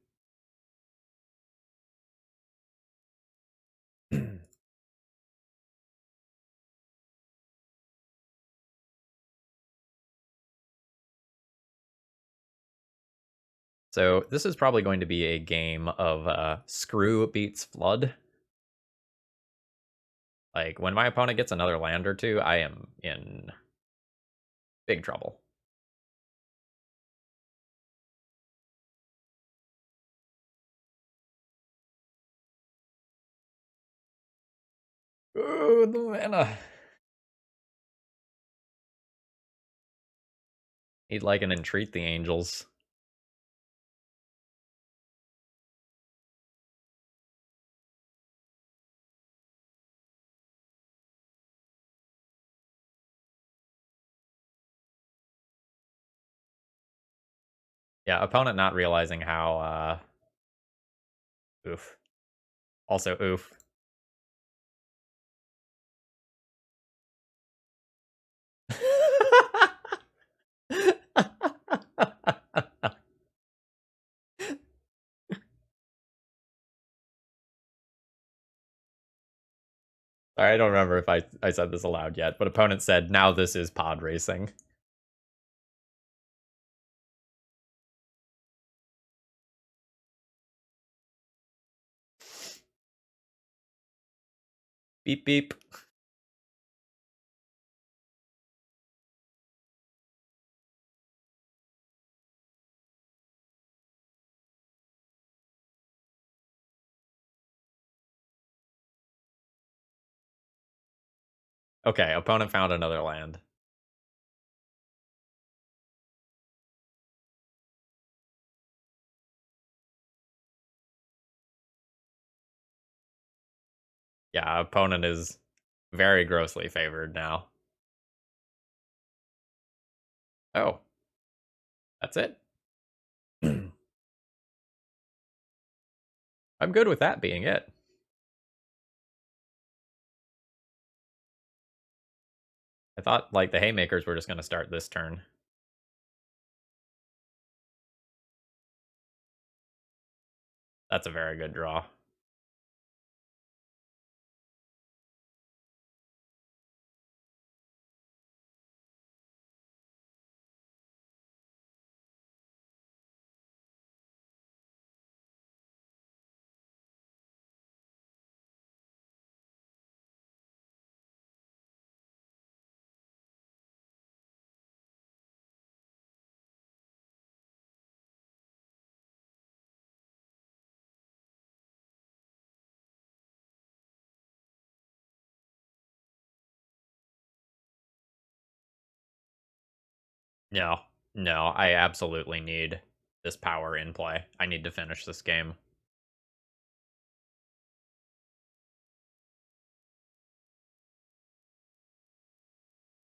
So this is probably going to be a game of screw beats flood. Like, when my opponent gets another land or 2, I am in big trouble. Ooh, the mana. He'd like an Entreat the Angels. Yeah, opponent not realizing how, oof. Also, oof. I don't remember if I said this aloud yet, but opponent said, now this is pod racing. Beep beep. Okay, opponent found another land. Yeah, opponent is very grossly favored now. Oh, that's it. I'm good with that being it. I thought, like, the haymakers were just going to start this turn. That's a very good draw. No, no, I absolutely need this power in play. I need to finish this game.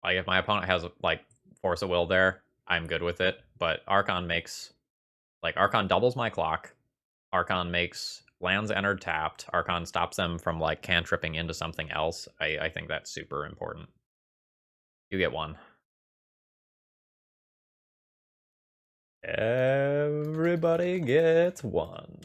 Like, if my opponent has, like, Force of Will there, I'm good with it. But Archon makes, like, Archon doubles my clock. Archon makes lands entered tapped. Archon stops them from, like, cantripping into something else. I think that's super important. You get one. Everybody gets one.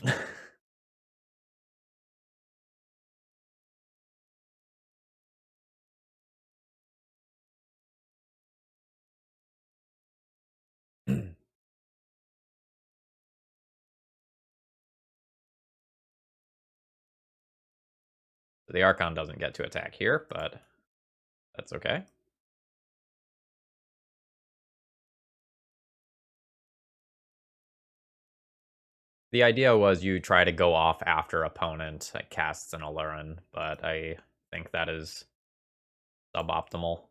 The Archon doesn't get to attack here, but that's okay. The idea was you try to go off after opponent that casts an Aluren, but I think that is suboptimal.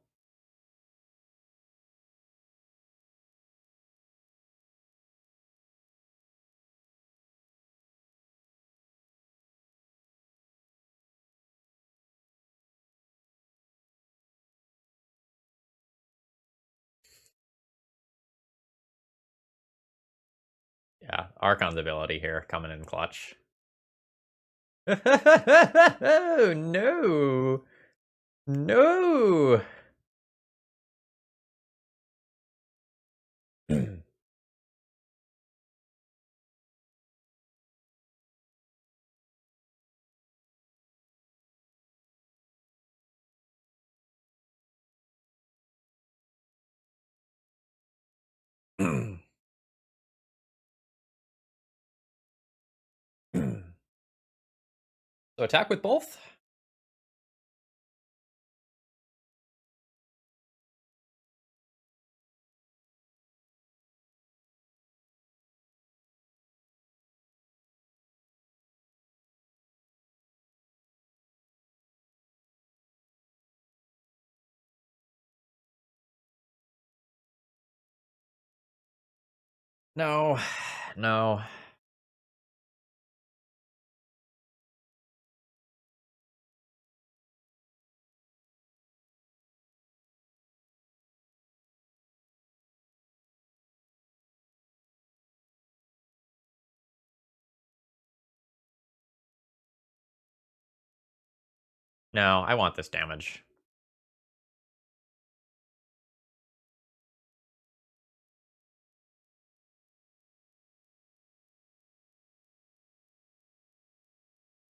Yeah, Archon's ability here coming in clutch. Oh, no. No. So attack with both? No. No. No, I want this damage.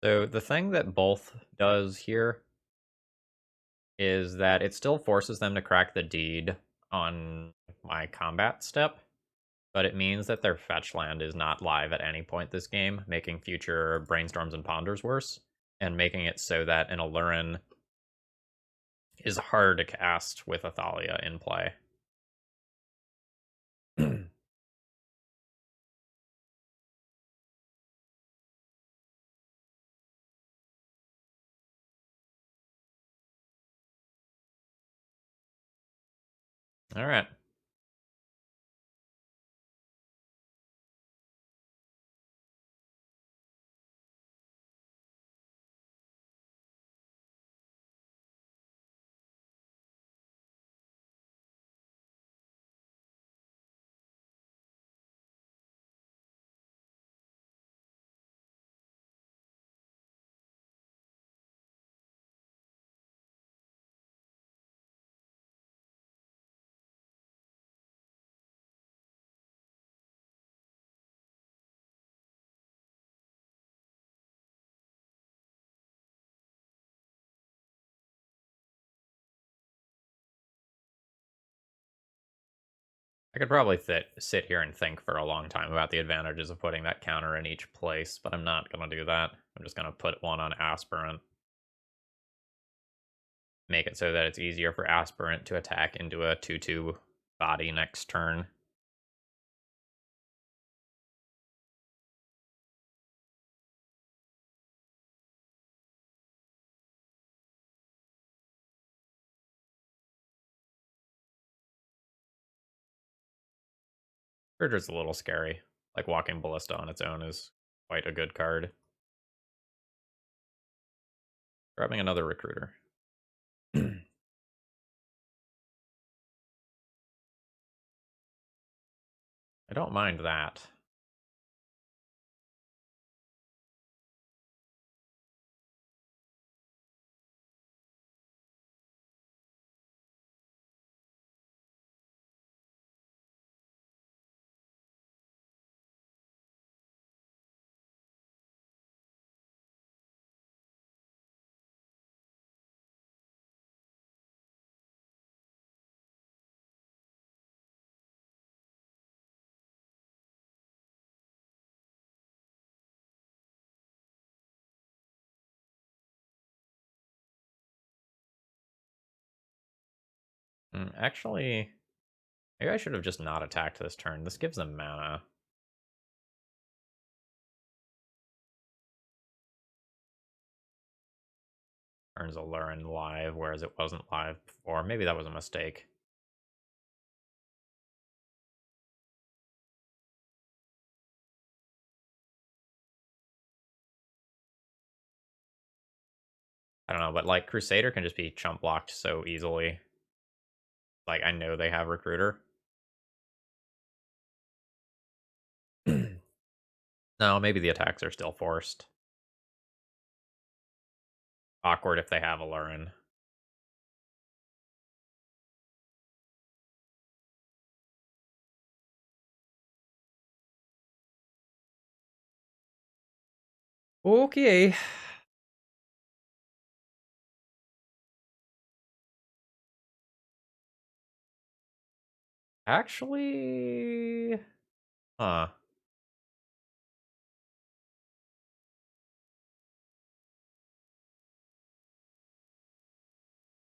So the thing that both does here is that it still forces them to crack the deed on my combat step, but it means that their fetch land is not live at any point this game, making future brainstorms and ponders worse, and making it so that an Aluren is hard to cast with a Thalia in play. All right. I could probably sit here and think for a long time about the advantages of putting that counter in each place, but I'm not going to do that. I'm just going to put one on Aspirant. Make it so that it's easier for Aspirant to attack into a 2/2 body next turn. Scourger's a little scary. Like, Walking Ballista on its own is quite a good card. Grabbing another Recruiter. I don't mind that. Actually, maybe I should have just not attacked this turn. This gives them mana. Turns Allurin live, whereas it wasn't live before. Maybe that was a mistake. I don't know, but like Crusader can just be chump blocked so easily. Like, I know they have Recruiter. No, maybe the attacks are still forced. Awkward if they have Allurin. Okay. Actually, huh.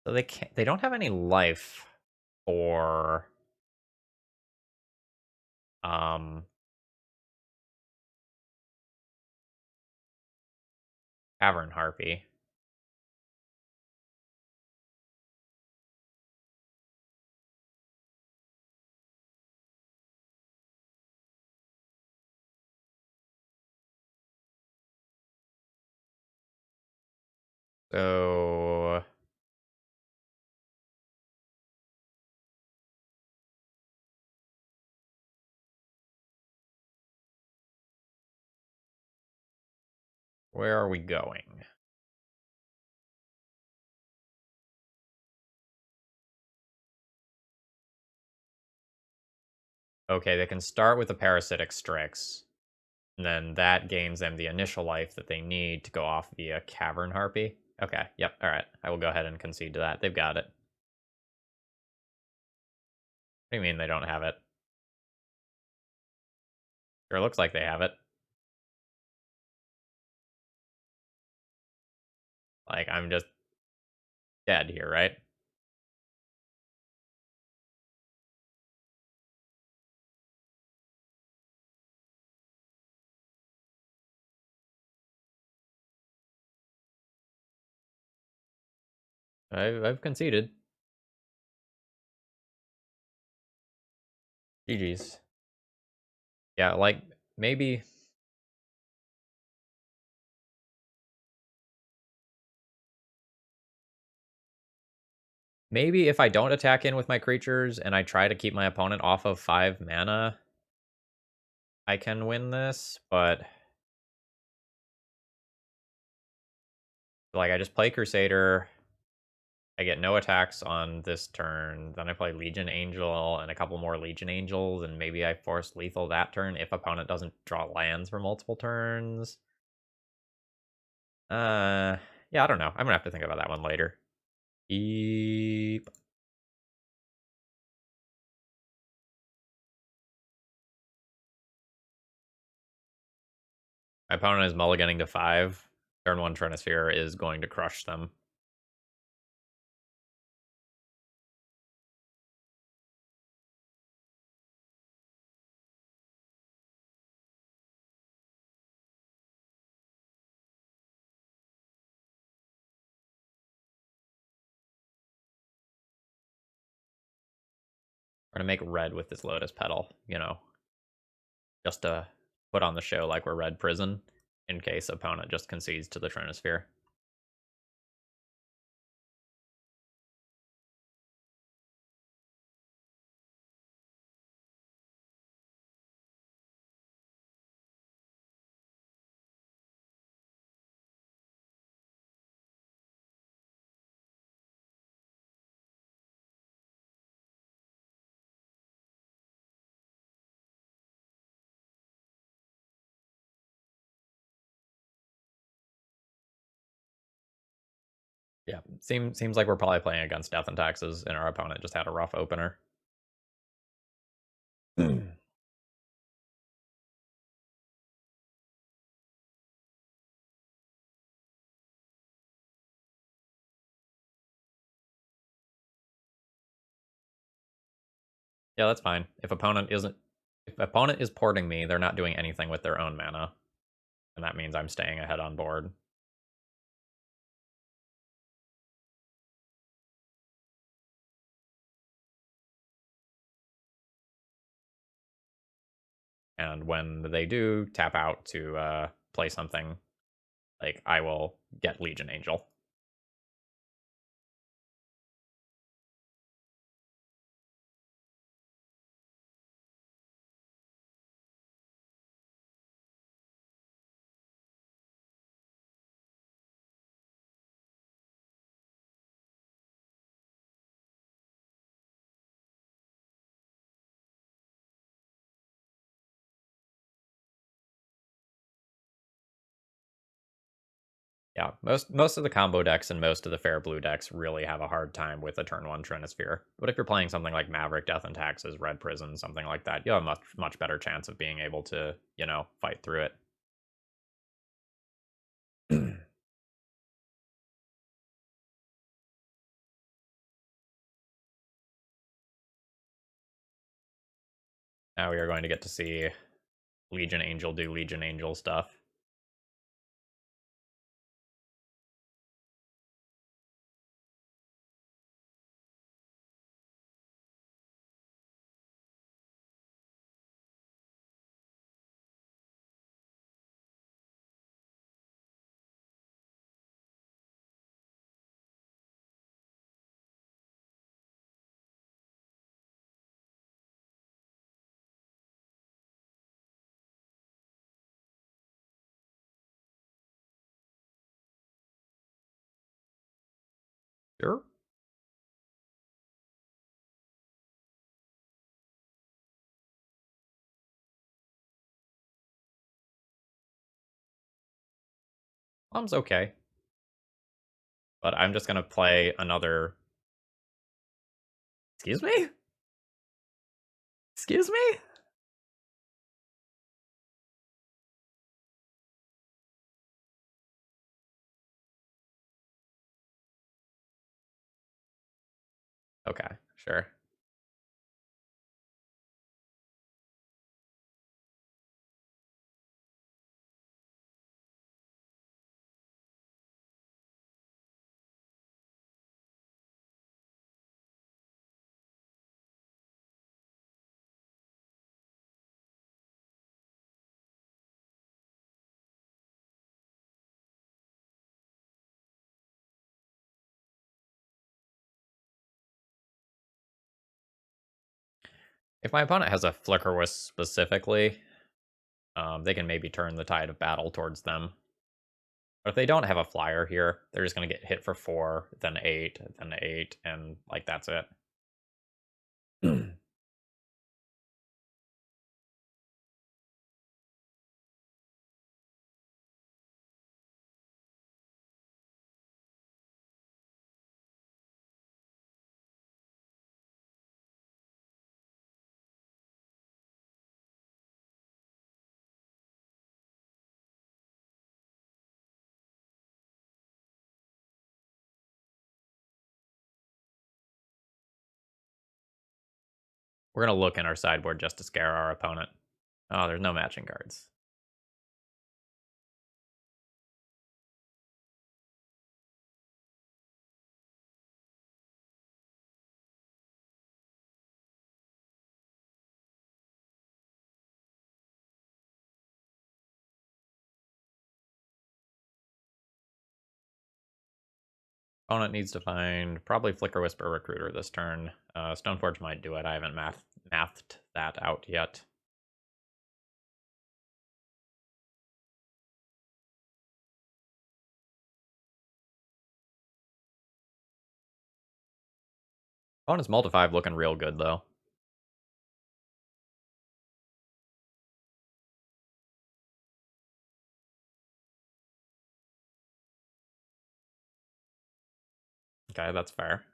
So they don't have any life for um Cavern Harpy. So where are we going? Okay, they can start with a Parasitic Strix, and then that gains them the initial life that they need to go off via Cavern Harpy. Okay, yep, alright. I will go ahead and concede to that. They've got it. What do you mean they don't have it? Sure looks like they have it. Like, I'm just dead here, right? I've conceded. GG's. Yeah, like, maybe... Maybe if I don't attack in with my creatures and I try to keep my opponent off of 5 mana, I can win this, but... Like, I just play Crusader, I get no attacks on this turn, then I play Legion Angel and a couple more Legion Angels, and maybe I force lethal that turn if opponent doesn't draw lands for multiple turns. Yeah, I don't know. I'm gonna have to think about that one later. Eep. My opponent is mulliganing to 5. Turn 1 Trinisphere is going to crush them. We're gonna make red with this Lotus Petal, you know, just to put on the show like we're Red Prison, in case opponent just concedes to the Trinisphere. Yeah, seems like we're probably playing against Death and Taxes, and our opponent just had a rough opener. Yeah, that's fine. If opponent is porting me, they're not doing anything with their own mana, and that means I'm staying ahead on board. And when they do tap out to play something, like, I will get Legion Angel. Yeah, most of the combo decks and most of the fair blue decks really have a hard time with a turn 1 Trinisphere. But if you're playing something like Maverick, Death and Taxes, Red Prison, something like that, you have a much better chance of being able to, you know, fight through it. Now we are going to get to see Legion Angel do Legion Angel stuff. Sure. Okay. But I'm just going to play another... Excuse me? Excuse me? Okay, sure. If my opponent has a Flicker Wisp specifically, they can maybe turn the tide of battle towards them. But if they don't have a flyer here, they're just going to get hit for 4, then 8, then 8, and, like, that's it. We're going to look in our sideboard just to scare our opponent. Oh, there's no matching cards. Opponent needs to find probably Flicker Whisper Recruiter this turn. Stoneforge might do it. I haven't mathed that out yet. Opponent's multi-5 looking real good, though. Okay, that's fair.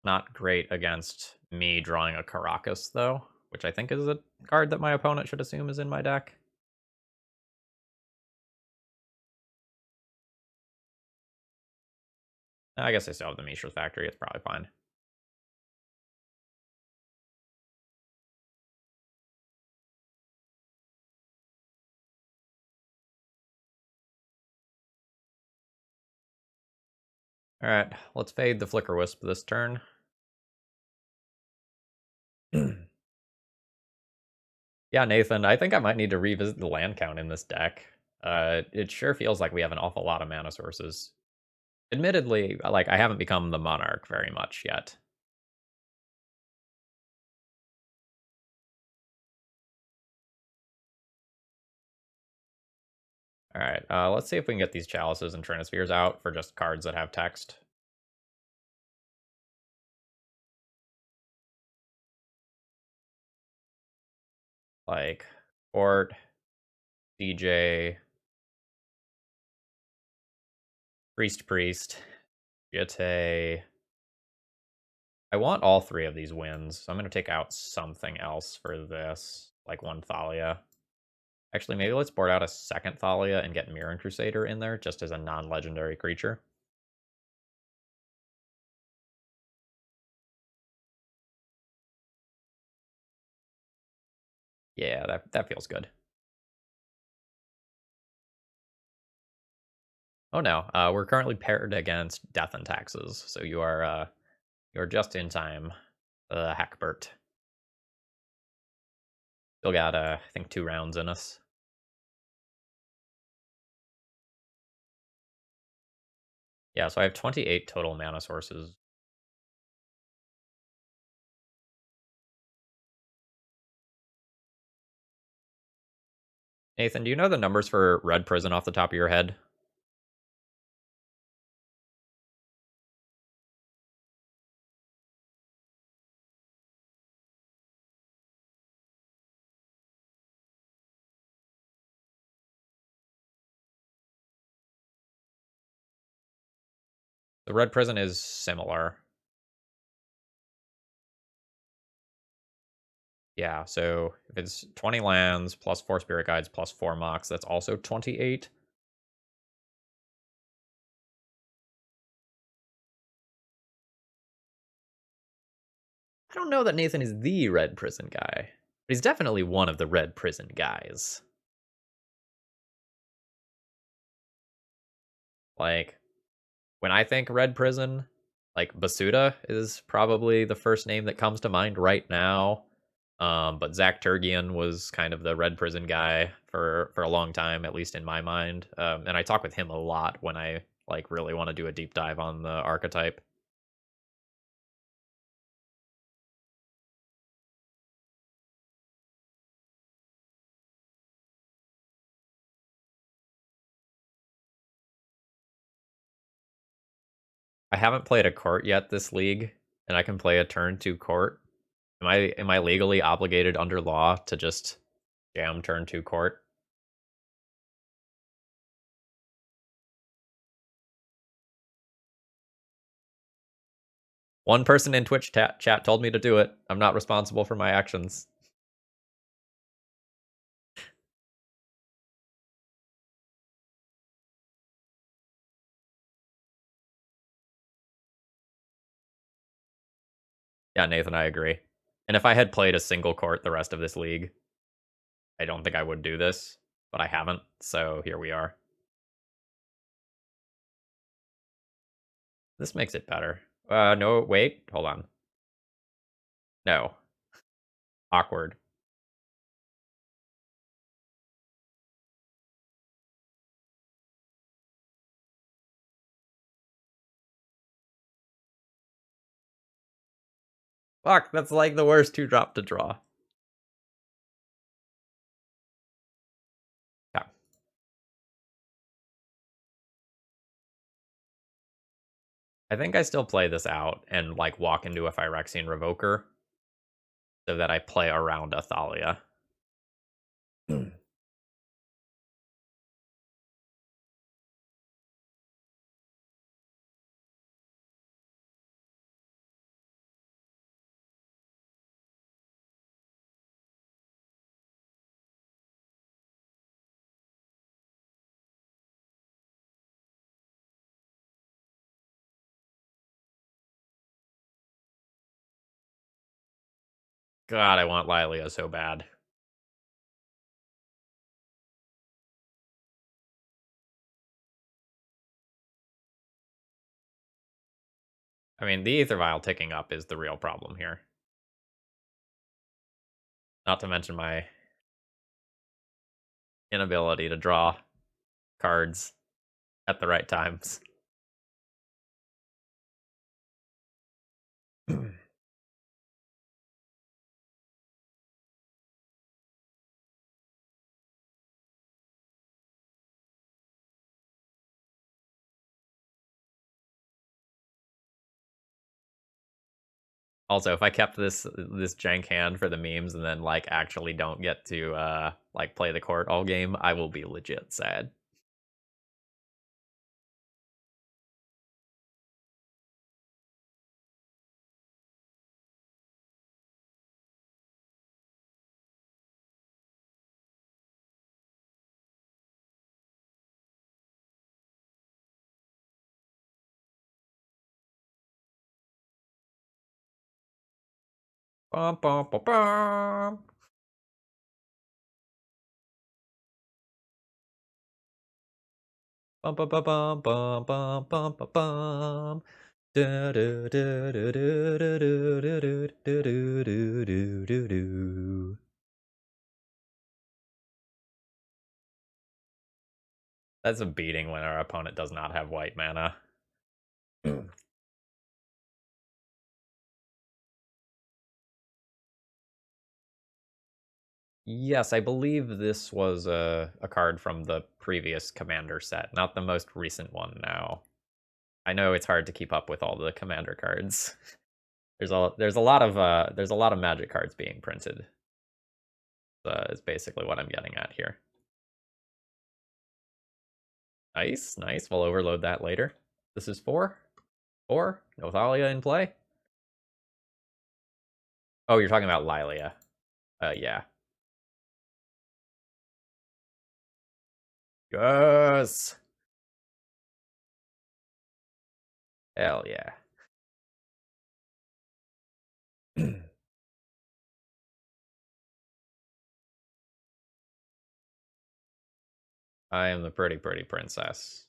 Not great against me drawing a Caracas, though, which I think is a card that my opponent should assume is in my deck. I guess I still have the Mishra's Factory. It's probably fine. Alright, let's fade the Flicker Wisp this turn. Yeah, Nathan, I think I might need to revisit the land count in this deck. It sure feels like we have an awful lot of mana sources. Admittedly, like, I haven't become the Monarch very much yet. Alright, let's see if we can get these Chalices and Trinispheres out for just cards that have text. Like, Fort, DJ, Priest, Jitte. I want all 3 of these wins, so I'm going to take out something else for this, like 1 Thalia. Actually, maybe let's board out a 2nd Thalia and get Mirren Crusader in there, just as a non-legendary creature. Yeah, that feels good. Oh no, we're currently paired against Death and Taxes, so you're just in time, Hackbert. Still got, I think, 2 rounds in us. Yeah, so I have 28 total mana sources. Nathan, do you know the numbers for Red Prison off the top of your head? The Red Prison is similar. Yeah, so if it's 20 lands plus 4 Spirit Guides plus 4 Mox, that's also 28. I don't know that Nathan is the Red Prison guy, but he's definitely one of the Red Prison guys. Like, when I think Red Prison, like, Basuda is probably the first name that comes to mind right now. But Zach Turgian was kind of the Red Prison guy for a long time, at least in my mind. And I talk with him a lot when I, like, really want to do a deep dive on the archetype. I haven't played a court yet this league, and I can play a turn 2 court. Am I legally obligated under law to just jam turn 2 court? One person in Twitch chat told me to do it. I'm not responsible for my actions. Yeah, Nathan, I agree. And if I had played a single court the rest of this league, I don't think I would do this, but I haven't, so here we are. This makes it better. No, wait, hold on. No. Awkward. Fuck, that's like the worst 2-drop to draw. Yeah. I think I still play this out and like walk into a Phyrexian Revoker so that I play around a Thalia. God, I want Lilia so bad. I mean, the Aether Vial ticking up is the real problem here. Not to mention my inability to draw cards at the right times. Also, if I kept this jank hand for the memes and then like actually don't get to like play the court all game, I will be legit sad. Bum, bum, bum, bum. Bum, bum, bum, bum, bum, bum, bum, bum, bum. Do, do, do, do, do, do, do, do, do, do, do, do, do. That's a beating when our opponent does not have white mana. Yes, I believe this was a card from the previous Commander set, not the most recent one now. I know it's hard to keep up with all the Commander cards. There's a lot of Magic cards being printed. Is basically what I'm getting at here. Nice, nice. We'll overload that later. This is 4. 4. No Thalia in play. Oh, you're talking about Lilia. Yeah. Yes. Hell yeah. I am the pretty princess.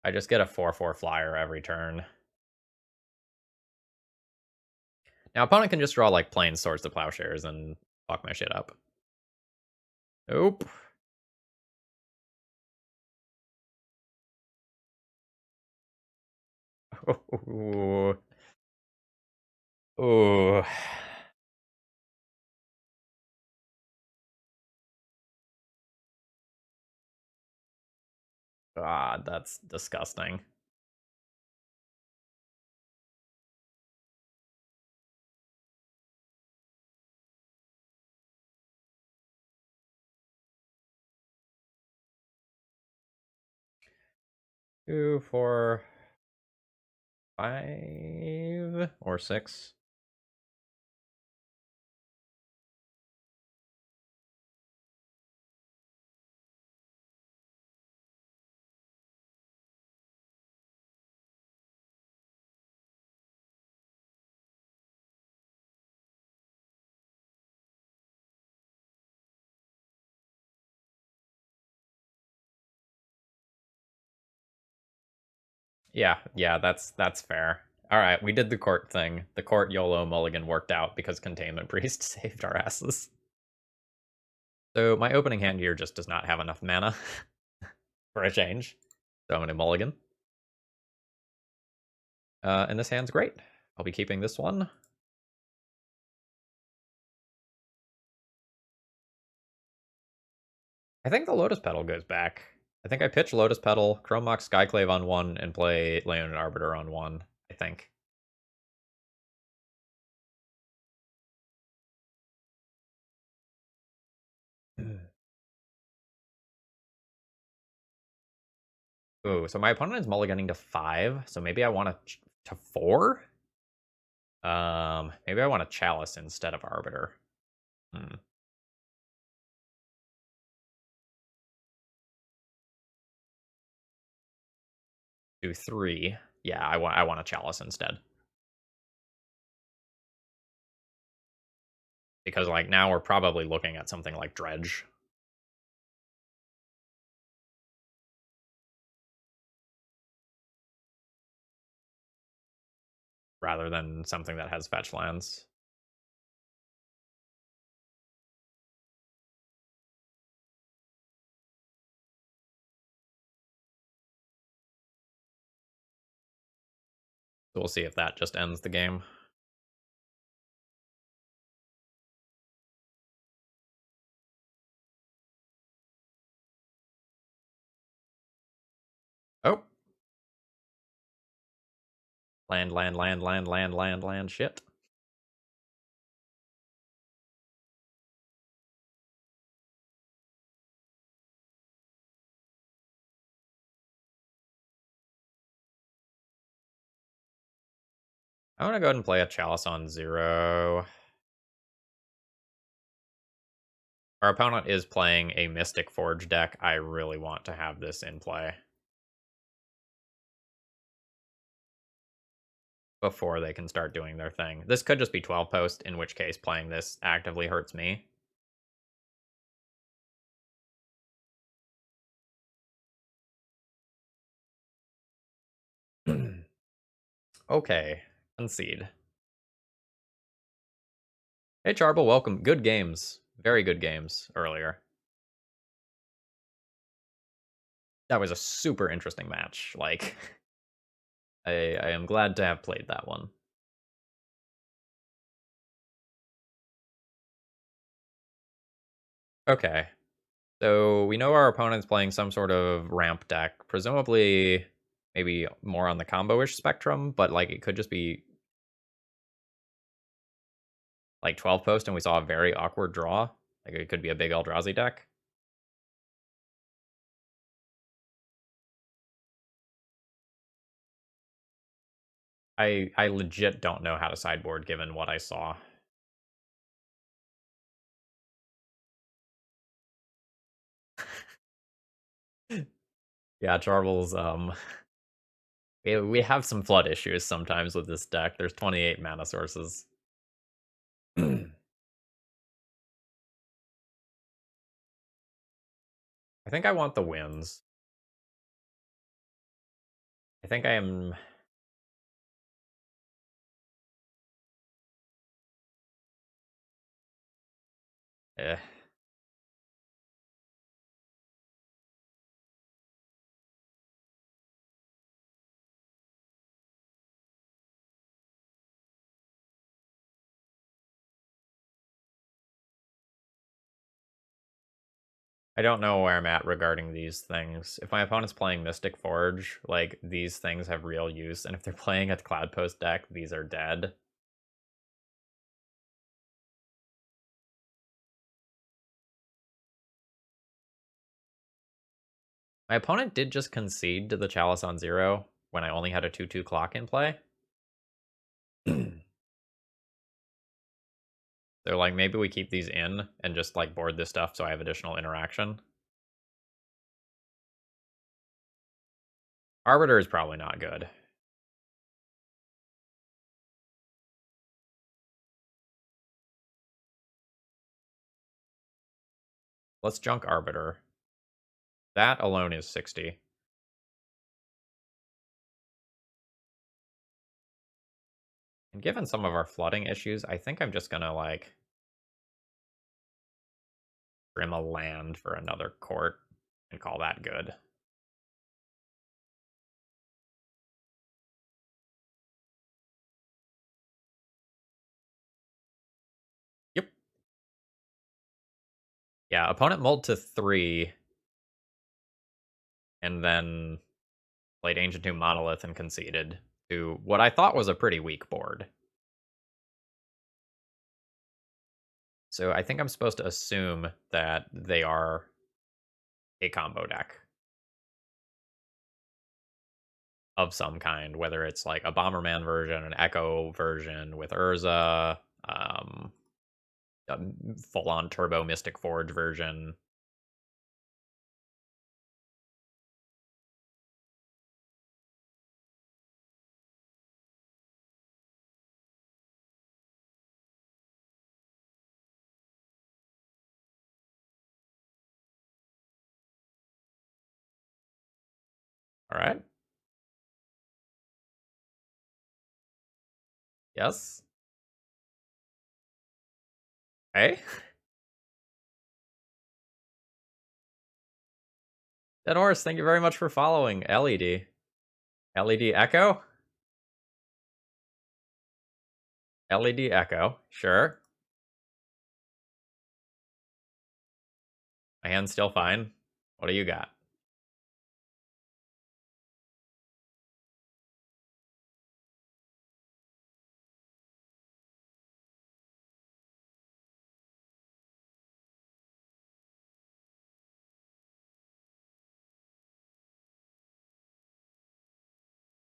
I just get a 4/4 flyer every turn. Now, opponent can just draw like plain Swords to Plowshares and fuck my shit up. Nope. Ooh. Ooh. God, that's disgusting. Two, 4, 5, or 6. Yeah, that's fair. All right, we did the court thing. The court YOLO mulligan worked out because Containment Priest saved our asses. So my opening hand here just does not have enough mana for a change. So I'm going to mulligan. And this hand's great. I'll be keeping this one. I think the Lotus Petal goes back. I think I pitch Lotus Petal, Chrome Mox Skyclave on 1, and play Leonin Arbiter on 1, I think. Ooh, so my opponent is mulliganing to 5, so maybe I want to 4? Maybe I want a Chalice instead of Arbiter. Do 3. Yeah, I want a Chalice instead. Because like now we're probably looking at something like Dredge. Rather than something that has fetch lands. So we'll see if that just ends the game. Oh. Land, shit. I want to go ahead and play a Chalice on 0. Our opponent is playing a Mystic Forge deck. I really want to have this in play before they can start doing their thing. This could just be 12 post, in which case playing this actively hurts me. Okay, concede. Hey Charbel, welcome. Good games. Very good games earlier. That was a super interesting match. Like, I am glad to have played that one. Okay. So we know our opponent's playing some sort of ramp deck, presumably maybe more on the combo-ish spectrum, but like it could just be like 12 post and we saw a very awkward draw. Like it could be a big Eldrazi deck. I legit don't know how to sideboard given what I saw. Yeah, Charvel's we have some flood issues sometimes with this deck. There's 28 mana sources. I think I want the wins. I think I am. Eh. I don't know where I'm at regarding these things. If my opponent's playing Mystic Forge, like, these things have real use, and if they're playing a Cloudpost deck, these are dead. My opponent did just concede to the Chalice on 0 when I only had a 2/2 clock in play. So, like, maybe we keep these in and just, like, board this stuff so I have additional interaction. Arbiter is probably not good. Let's junk Arbiter. That alone is 60. And given some of our flooding issues, I think I'm just gonna, like, trim a land for another court and call that good. Yep. Yeah, opponent mulled to 3, and then played Ancient Tomb Monolith and conceded to what I thought was a pretty weak board. So I think I'm supposed to assume that they are a combo deck of some kind, whether it's like a Bomberman version, an Echo version with Urza, a full-on Turbo Mystic Forge version. All right. Yes. Hey. Dead Horse, thank you very much for following. LED. LED Echo? LED Echo. Sure. My hand's still fine. What do you got?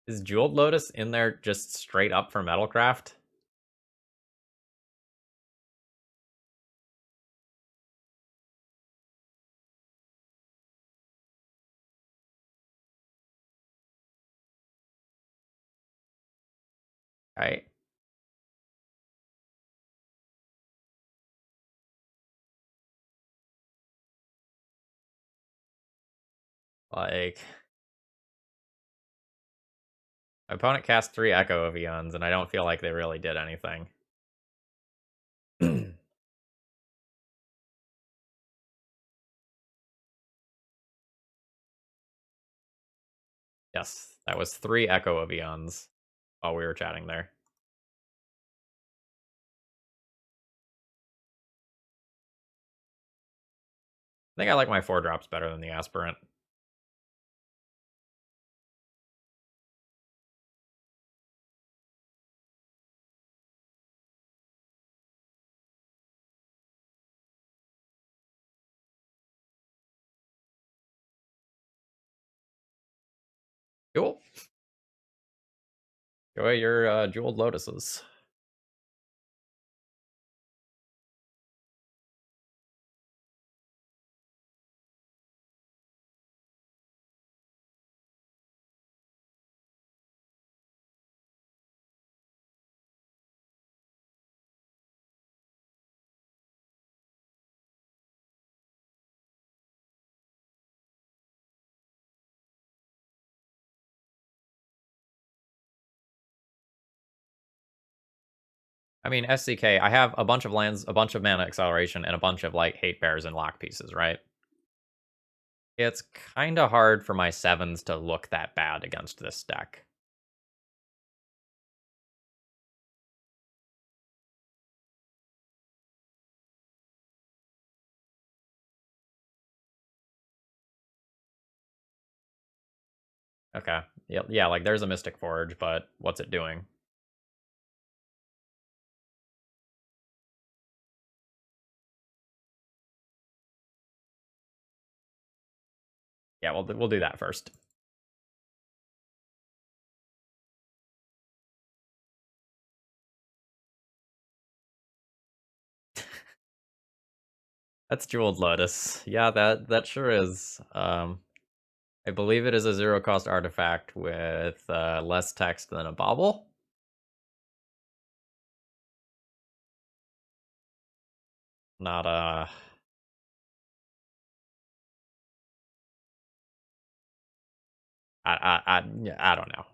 Is Jeweled Lotus in there just straight up for Metalcraft? Right. Like, my opponent cast 3 Echo of Eons, and I don't feel like they really did anything. Yes, that was 3 Echo of Eons while we were chatting there. I think I like my 4 drops better than the Aspirant. Cool. Enjoy your Jeweled Lotuses. I mean, SCK, I have a bunch of lands, a bunch of mana acceleration, and a bunch of, like, hate bears and lock pieces, right? It's kind of hard for my 7s to look that bad against this deck. Okay. Yeah, like there's a Mystic Forge, but what's it doing? Yeah, we'll do that first. That's Jeweled Lotus. Yeah, that sure is. I believe it is a 0-cost artifact with less text than a bauble. Not I don't know.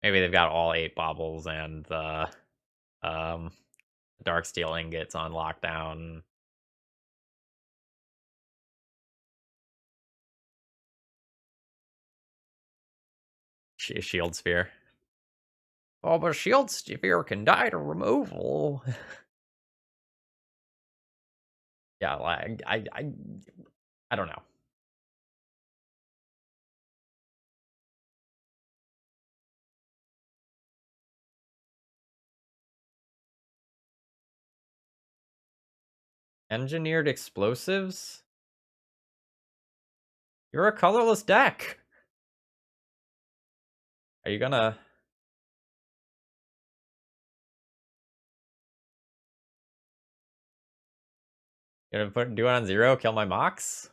Maybe they've got all 8 baubles and the um dark steel ingots on lockdown. Shield sphere. Oh, but shield sphere can die to removal. Yeah, like I don't know. Engineered explosives? You're a colorless deck. Are you gonna do it on 0, kill my Mox?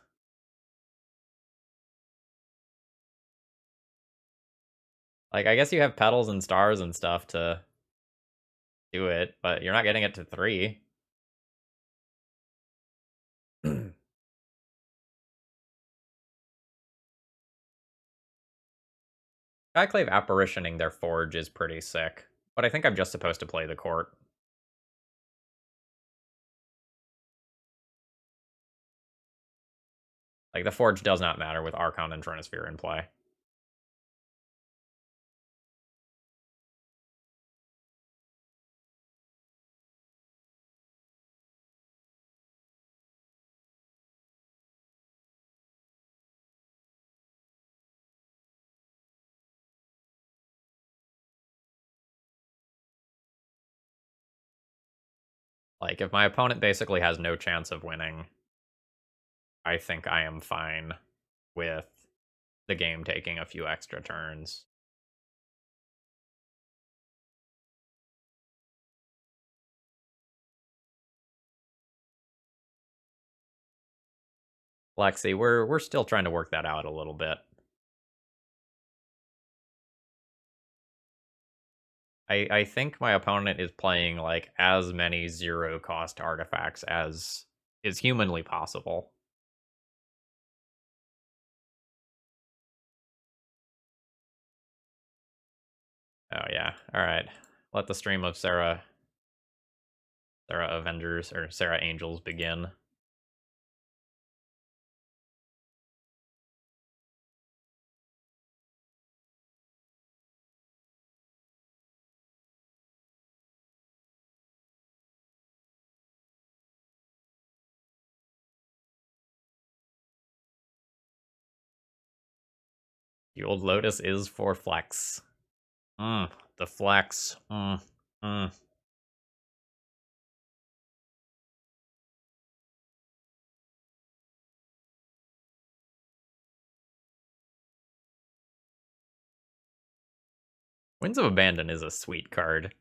Like, I guess you have petals and stars and stuff to do it, but you're not getting it to 3. Skyclave apparitioning their forge is pretty sick, but I think I'm just supposed to play the court. Like, the forge does not matter with Archon and Trinisphere in play. Like, if my opponent basically has no chance of winning, I think I am fine with the game taking a few extra turns. Lexi, we're still trying to work that out a little bit. I think my opponent is playing like as many 0-cost artifacts as is humanly possible. Oh yeah. Alright. Let the stream of Sarah Avengers or Sarah Angels begin. The old Lotus is for flex. The flex. Winds of Abandon is a sweet card.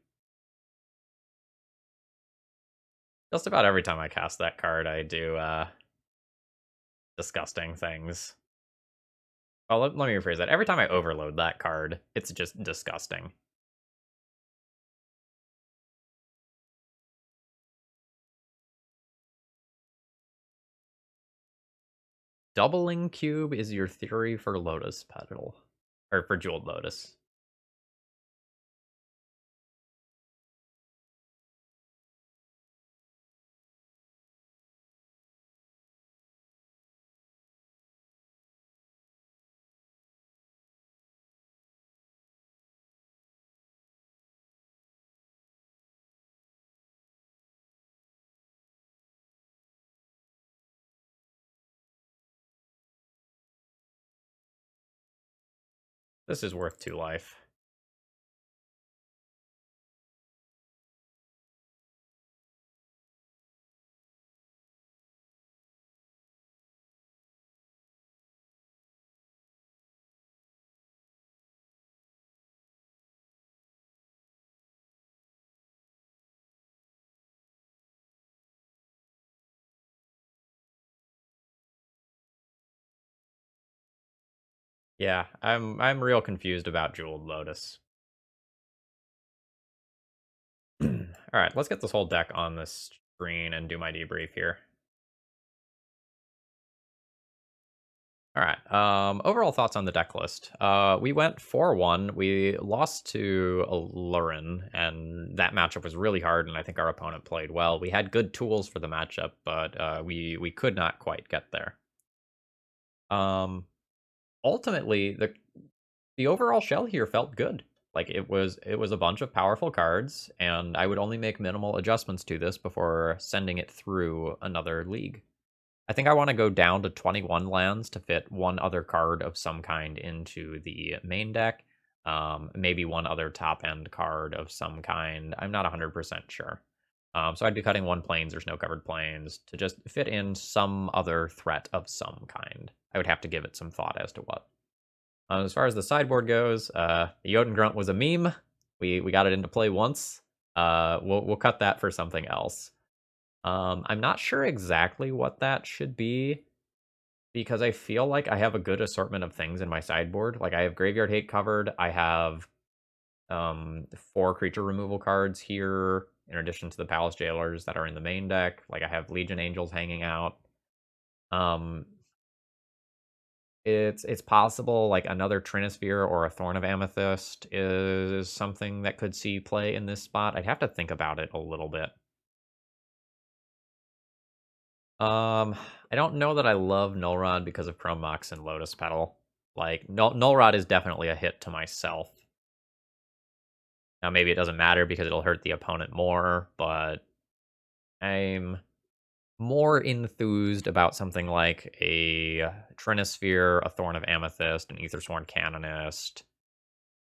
Just about every time I cast that card, I do disgusting things. Well, let me rephrase that. Every time I overload that card, it's just disgusting. Doubling cube is your theory for Lotus Petal. Or for Jeweled Lotus. This is worth 2 life. Yeah, I'm real confused about Jeweled Lotus. Alright, let's get this whole deck on this screen and do my debrief here. Alright, overall thoughts on the deck list. We went 4-1. We lost to Lurin, and that matchup was really hard, and I think our opponent played well. We had good tools for the matchup, but we could not quite get there. Ultimately, the overall shell here felt good. Like it was a bunch of powerful cards, and I would only make minimal adjustments to this before sending it through another league. I think I want to go down to 21 lands to fit one other card of some kind into the main deck. Maybe one other top end card of some kind. I'm not 100% sure. So I'd be cutting one plains or snow covered plains to just fit in some other threat of some kind. I would have to give it some thought as to what. As far as the sideboard goes, the Jotun Grunt was a meme. We got it into play once. We'll cut that for something else. I'm not sure exactly what that should be because I feel like I have a good assortment of things in my sideboard. Like I have Graveyard Hate covered. I have 4 creature removal cards here in addition to the Palace Jailers that are in the main deck. Like I have Legion Angels hanging out. It's possible like another Trinisphere or a Thorn of Amethyst is something that could see play in this spot. I'd have to think about it a little bit. I don't know that I love Nullrod because of Chrome Mox and Lotus Petal. Like, Nullrod is definitely a hit to myself. Now, maybe it doesn't matter because it'll hurt the opponent more, but I'm more enthused about something like a Trinisphere, a Thorn of Amethyst, an Aethersworn Canonist.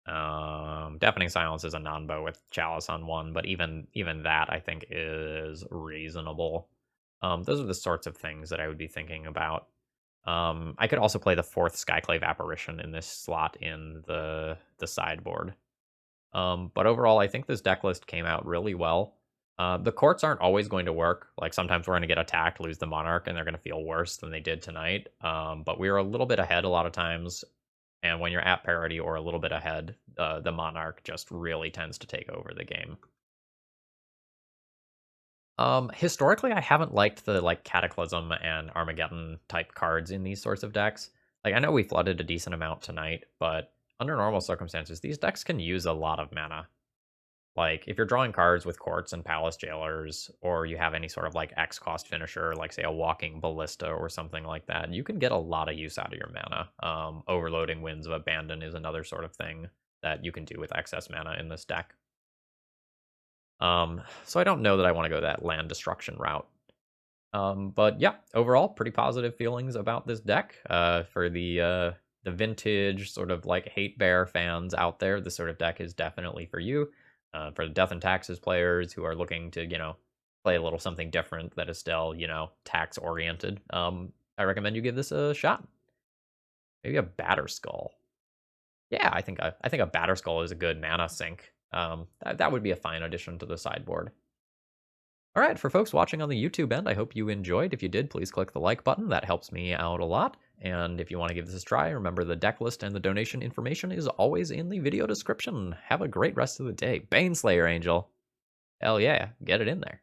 Deafening Silence is a non-bow with Chalice on one, but even that I think is reasonable. Those are the sorts of things that I would be thinking about. I could also play the 4th Skyclave Apparition in this slot in the sideboard. But overall, I think this deck list came out really well. The courts aren't always going to work. Like sometimes we're going to get attacked, lose the Monarch, and they're going to feel worse than they did tonight. But we were a little bit ahead a lot of times. And when you're at parity or a little bit ahead, the Monarch just really tends to take over the game. Historically, I haven't liked the like Cataclysm and Armageddon type cards in these sorts of decks. Like I know we flooded a decent amount tonight, but under normal circumstances, these decks can use a lot of mana. Like if you're drawing cards with Courts and Palace Jailers, or you have any sort of like X cost finisher, like say a Walking Ballista or something like that, you can get a lot of use out of your mana. Overloading Winds of Abandon is another sort of thing that you can do with excess mana in this deck. So I don't know that I want to go that land destruction route. But yeah, overall, pretty positive feelings about this deck. For the vintage sort of like hate bear fans out there, this sort of deck is definitely for you. For the Death and Taxes players who are looking to, play a little something different that is still, tax oriented, I recommend you give this a shot. Maybe a Batterskull. Yeah, I think a Batterskull is a good mana sink. That would be a fine addition to the sideboard. All right, for folks watching on the YouTube end, I hope you enjoyed. If you did, please click the like button. That helps me out a lot. And if you want to give this a try, remember the deck list and the donation information is always in the video description. Have a great rest of the day. Baneslayer Angel. Hell yeah, get it in there.